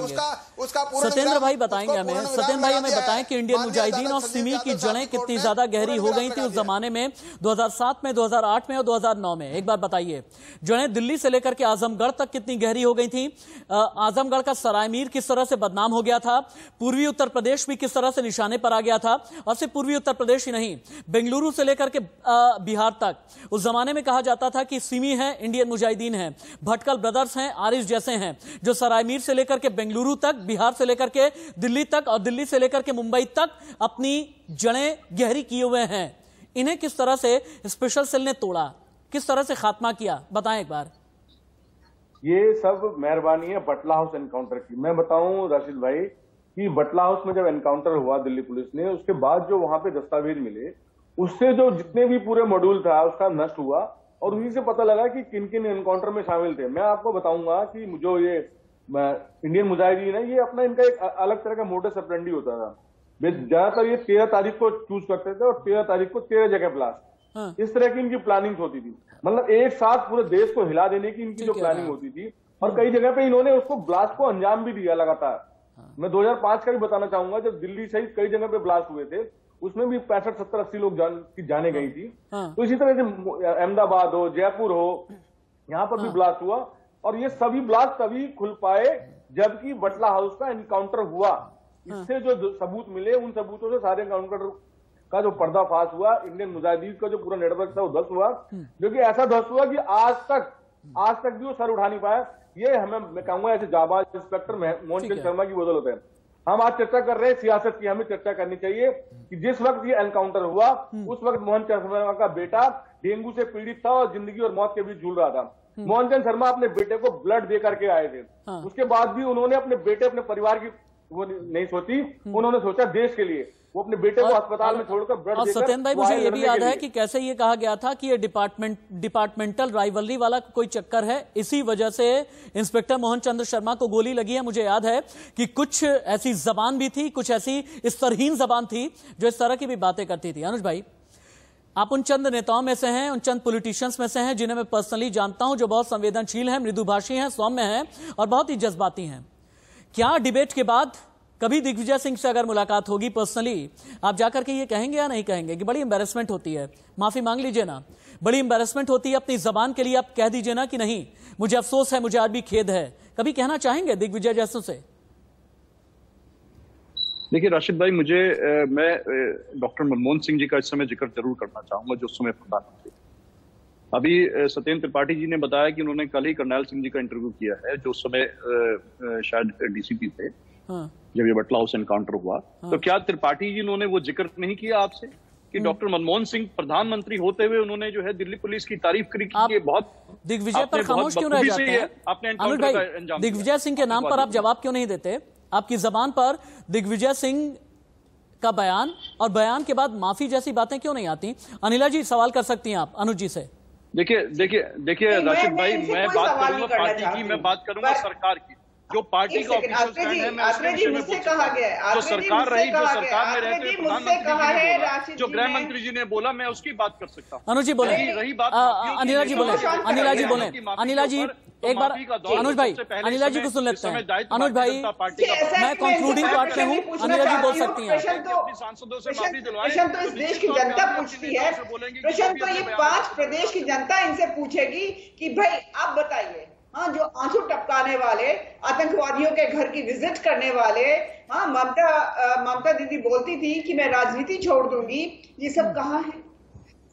उसका पूर्ण सत्येंद्र भाई बताएंगे हमें, सत्येंद्र भाई हमें बताएं कि इंडियन मुजाहिदीन और सिमी की जड़ें कितनी ज्यादा गहरी हो गई थी उस जमाने में, 2007 में, 2008 में और 2009 में। एक बार बताइए, जड़ें दिल्ली से लेकर के आजमगढ़ तक कितनी गहरी हो गई थी, आजमगढ़ का सरायमीर किस तरह से बदनाम हो गया था, पूर्वी उत्तर प्रदेश भी किस तरह से निशाने पर आ गया था, और सिर्फ पूर्वी उत्तर प्रदेश ही नहीं, बेंगलुरु से लेकर के बिहार तक उस जमाने में कहा जाता था कि सिमी है, इंडियन मुजाहिदीन हैं, भटकल ब्रदर्स हैं, आरिफ जैसे हैं, जो सरायमीर से लेकर के बेंगलुरु तक, बिहार से लेकर के दिल्ली तक और दिल्ली से लेकर के मुंबई तक अपनी जड़ें गहरी किए हुए हैं। इन्हें किस तरह से स्पेशल सेल ने तोड़ा, किस तरह से खात्मा किया, बताएं एक बार। ये सब मेहरबानी है बटला हाउस एनकाउंटर की। मैं बताऊं राशिद भाई कि बटला हाउस में जब एनकाउंटर हुआ दिल्ली पुलिस ने, उसके बाद जो वहां पे दस्तावेज मिले, उससे जो जितने भी पूरे मॉड्यूल था उसका नष्ट हुआ, और उन्हीं से पता लगा कि किन किन एनकाउंटर में शामिल थे। मैं आपको बताऊंगा कि जो ये इंडियन मुजाहिदीन है, ये अपना इनका एक अलग तरह का मोडस ऑपरेंडी होता था। ज्यादातर ये 13 तारीख को चूज करते थे और 13 तारीख को 13 जगह ब्लास्ट, इस तरह की इनकी प्लानिंग होती थी। मतलब एक साथ पूरे देश को हिला देने की इनकी जो प्लानिंग होती थी, और कई जगह पे इन्होंने उसको ब्लास्ट को अंजाम भी दिया लगातार। मैं 2005 का भी बताना चाहूंगा, जब दिल्ली सहित कई जगह पे ब्लास्ट हुए थे, उसमें भी 65, 70, 80 लोग जाने गई थी। तो इसी तरह से अहमदाबाद हो, जयपुर हो, यहाँ पर भी ब्लास्ट हुआ, और ये सभी ब्लास्ट तभी खुल पाए जबकि बटला हाउस का एनकाउंटर हुआ। इससे जो सबूत मिले, उन सबूतों से सारे एनकाउंटर का जो पर्दाफाश हुआ, इंडियन मुजाहिदीन का जो पूरा नेटवर्क था वो ध्वस्त हुआ, जो कि ऐसा ध्वस्त हुआ कि आज तक भी वो सर उठा नहीं पाया। ये मैं कहूंगा ऐसे जाबाज इंस्पेक्टर मोहनचंद शर्मा की बदौलत है। हम आज चर्चा कर रहे हैं सियासत की, हमें चर्चा करनी चाहिए कि जिस वक्त ये एनकाउंटर हुआ, उस वक्त मोहनचंद शर्मा का बेटा डेंगू से पीड़ित था और जिंदगी और मौत के बीच झूल रहा था। मोहनचंद शर्मा अपने बेटे को ब्लड दे करके आए थे। उसके बाद भी उन्होंने अपने बेटे, अपने परिवार की वो नहीं सोची, उन्होंने सोचा देश के लिए। वो अपने बेटे को अस्पताल में छोड़कर ब्लड और देकर सत्येंद्र भाई, वो मुझे आए ये भी लड़ने याद के है लिए। कि कैसे ये कहा गया था कि ये डिपार्टमेंटल राइवलरी वाला कोई चक्कर है, इसी वजह से इंस्पेक्टर मोहन चंद्र शर्मा को गोली लगी है। मुझे याद है कि कुछ ऐसी जबान भी थी, कुछ ऐसी स्तरहीन जबान थी जो इस तरह की भी बातें करती थी। अनुज भाई, आप उन चंद नेताओं में से हैं, उन चंद पॉलिटिशियंस में से हैं जिन्हें मैं पर्सनली जानता हूं, जो बहुत संवेदनशील हैं, मृदुभाषी हैं, सौम्य हैं और बहुत ही जज्बाती हैं। क्या डिबेट के बाद कभी दिग्विजय सिंह से अगर मुलाकात होगी पर्सनली, आप जाकर के ये कहेंगे या नहीं कहेंगे कि बड़ी एम्बैरेसमेंट होती है, माफी मांग लीजिए ना, बड़ी एम्बैरेसमेंट होती है अपनी जबान के लिए, आप कह दीजिए ना कि नहीं मुझे अफसोस है, मुझे आज भी खेद है, कभी कहना चाहेंगे दिग्विजय जैसों से? देखिए राशिद भाई, मैं डॉक्टर मनमोहन सिंह जी का इस समय जिक्र जरूर करना चाहूंगा, जो उस समय प्रधानमंत्री। अभी सत्येंद्र त्रिपाठी जी ने बताया कि उन्होंने कल ही करनैल सिंह जी का इंटरव्यू किया है, जो उस समय शायद डीसीपी थे। हाँ। जब ये बटला हाउस एनकाउंटर हुआ। हाँ। तो क्या त्रिपाठी जी उन्होंने वो जिक्र नहीं किया आपसे कि डॉक्टर मनमोहन सिंह प्रधानमंत्री होते हुए उन्होंने जो है दिल्ली पुलिस की तारीफ करी कि बहुत दिग्विजय पर खामोश क्यों रह जाते हैं? अनुज भाई, दिग्विजय सिंह के नाम पर आप जवाब क्यों नहीं देते? आपकी जबान पर दिग्विजय सिंह का बयान और बयान के बाद माफी जैसी बातें क्यों नहीं आती? अनिला जी सवाल कर सकती हैं आप अनुज जी से। देखिए राशिद भाई, मैं बात करूंगा पार्टी की, मैं बात करूंगा सरकार की। जो पार्टी का ऑफिशियल स्टैंड है, मैं उसके विषय में बोल सकता हूं। जो सरकार रही, जो सरकार में रहते हुए प्रधानमंत्री जी ने बोला, जो गृह मंत्री जी ने बोला, मैं उसकी बात कर सकता हूं। अनुज जी बोले, रही बात अनिला जी बोले, अनिला जी बोले, अनिला जी एक बार, अनुज भाई, अनिला जी को सुन लेते हैं। अनुज भाई, मैं कंक्लूडिंग पार्ट में हूँ, अनिला जी बोल सकती हैं। सांसदों से माफी दिलवाएं। प्रश्न तो इस देश की जनता पूछती है, प्रश्न तो ये 5 प्रदेश की जनता इनसे पूछेगी कि भाई आप बताइए, हाँ, जो आंसू टपकाने वाले, आतंकवादियों के घर की विजिट करने वाले, हाँ, ममता दीदी बोलती थी कि मैं राजनीति छोड़ दूंगी, ये सब कहाँ है?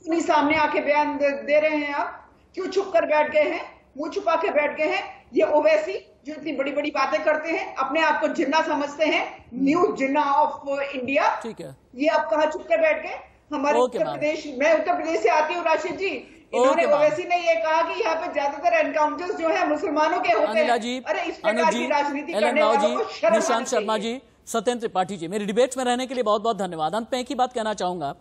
इन्हीं सामने आके बयान दे रहे हैं आप, क्यों छुप कर बैठ गए हैं, मुंह छुपा के बैठ गए हैं? ये ओवैसी जो इतनी बड़ी बड़ी बातें करते हैं, अपने आप को जिन्ना समझते हैं, न्यू जिन्ना ऑफ इंडिया, ठीक है, ये आप कहाँ छुप कर बैठ गए? हमारे उत्तर प्रदेश, मैं उत्तर प्रदेश से आती हूँ राशिद जी, इन्होंने ओवैसी ने ये कहा कि यहाँ पे ज्यादातर एनकाउंटर्स जो है मुसलमानों के होते हैं। अरे इस प्रकार की राजनीति करने वालों को शर्म आनी चाहिए। निशांत शर्मा जी, सत्येंद्र त्रिपाठी जी, मेरी डिबेट में रहने के लिए बहुत बहुत धन्यवाद। अंत में एक ही बात कहना चाहूंगा,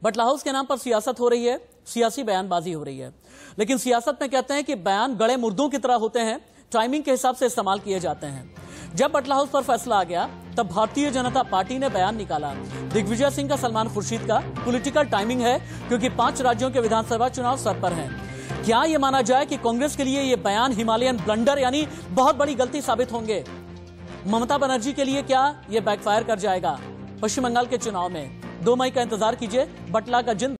बटला हाउस के नाम पर सियासत हो रही है, सियासी बयानबाजी हो रही है, लेकिन सियासत में कहते हैं कि बयान गड़े मुर्दों की तरह होते हैं, टाइमिंग के हिसाब से इस्तेमाल किए जाते हैं। जब बटला हाउस पर फैसला आ गया तब भारतीय जनता पार्टी ने बयान निकाला। दिग्विजय सिंह का सलमान खुर्शीद का पॉलिटिकल टाइमिंग है, क्योंकि 5 राज्यों के विधानसभा चुनाव सर पर हैं। क्या यह माना जाए कि कांग्रेस के लिए यह बयान हिमालयन ब्लंडर यानी बहुत बड़ी गलती साबित होंगे? ममता बनर्जी के लिए क्या यह बैकफायर कर जाएगा? पश्चिम बंगाल के चुनाव में 2 मई का इंतजार कीजिए। बटला का जिन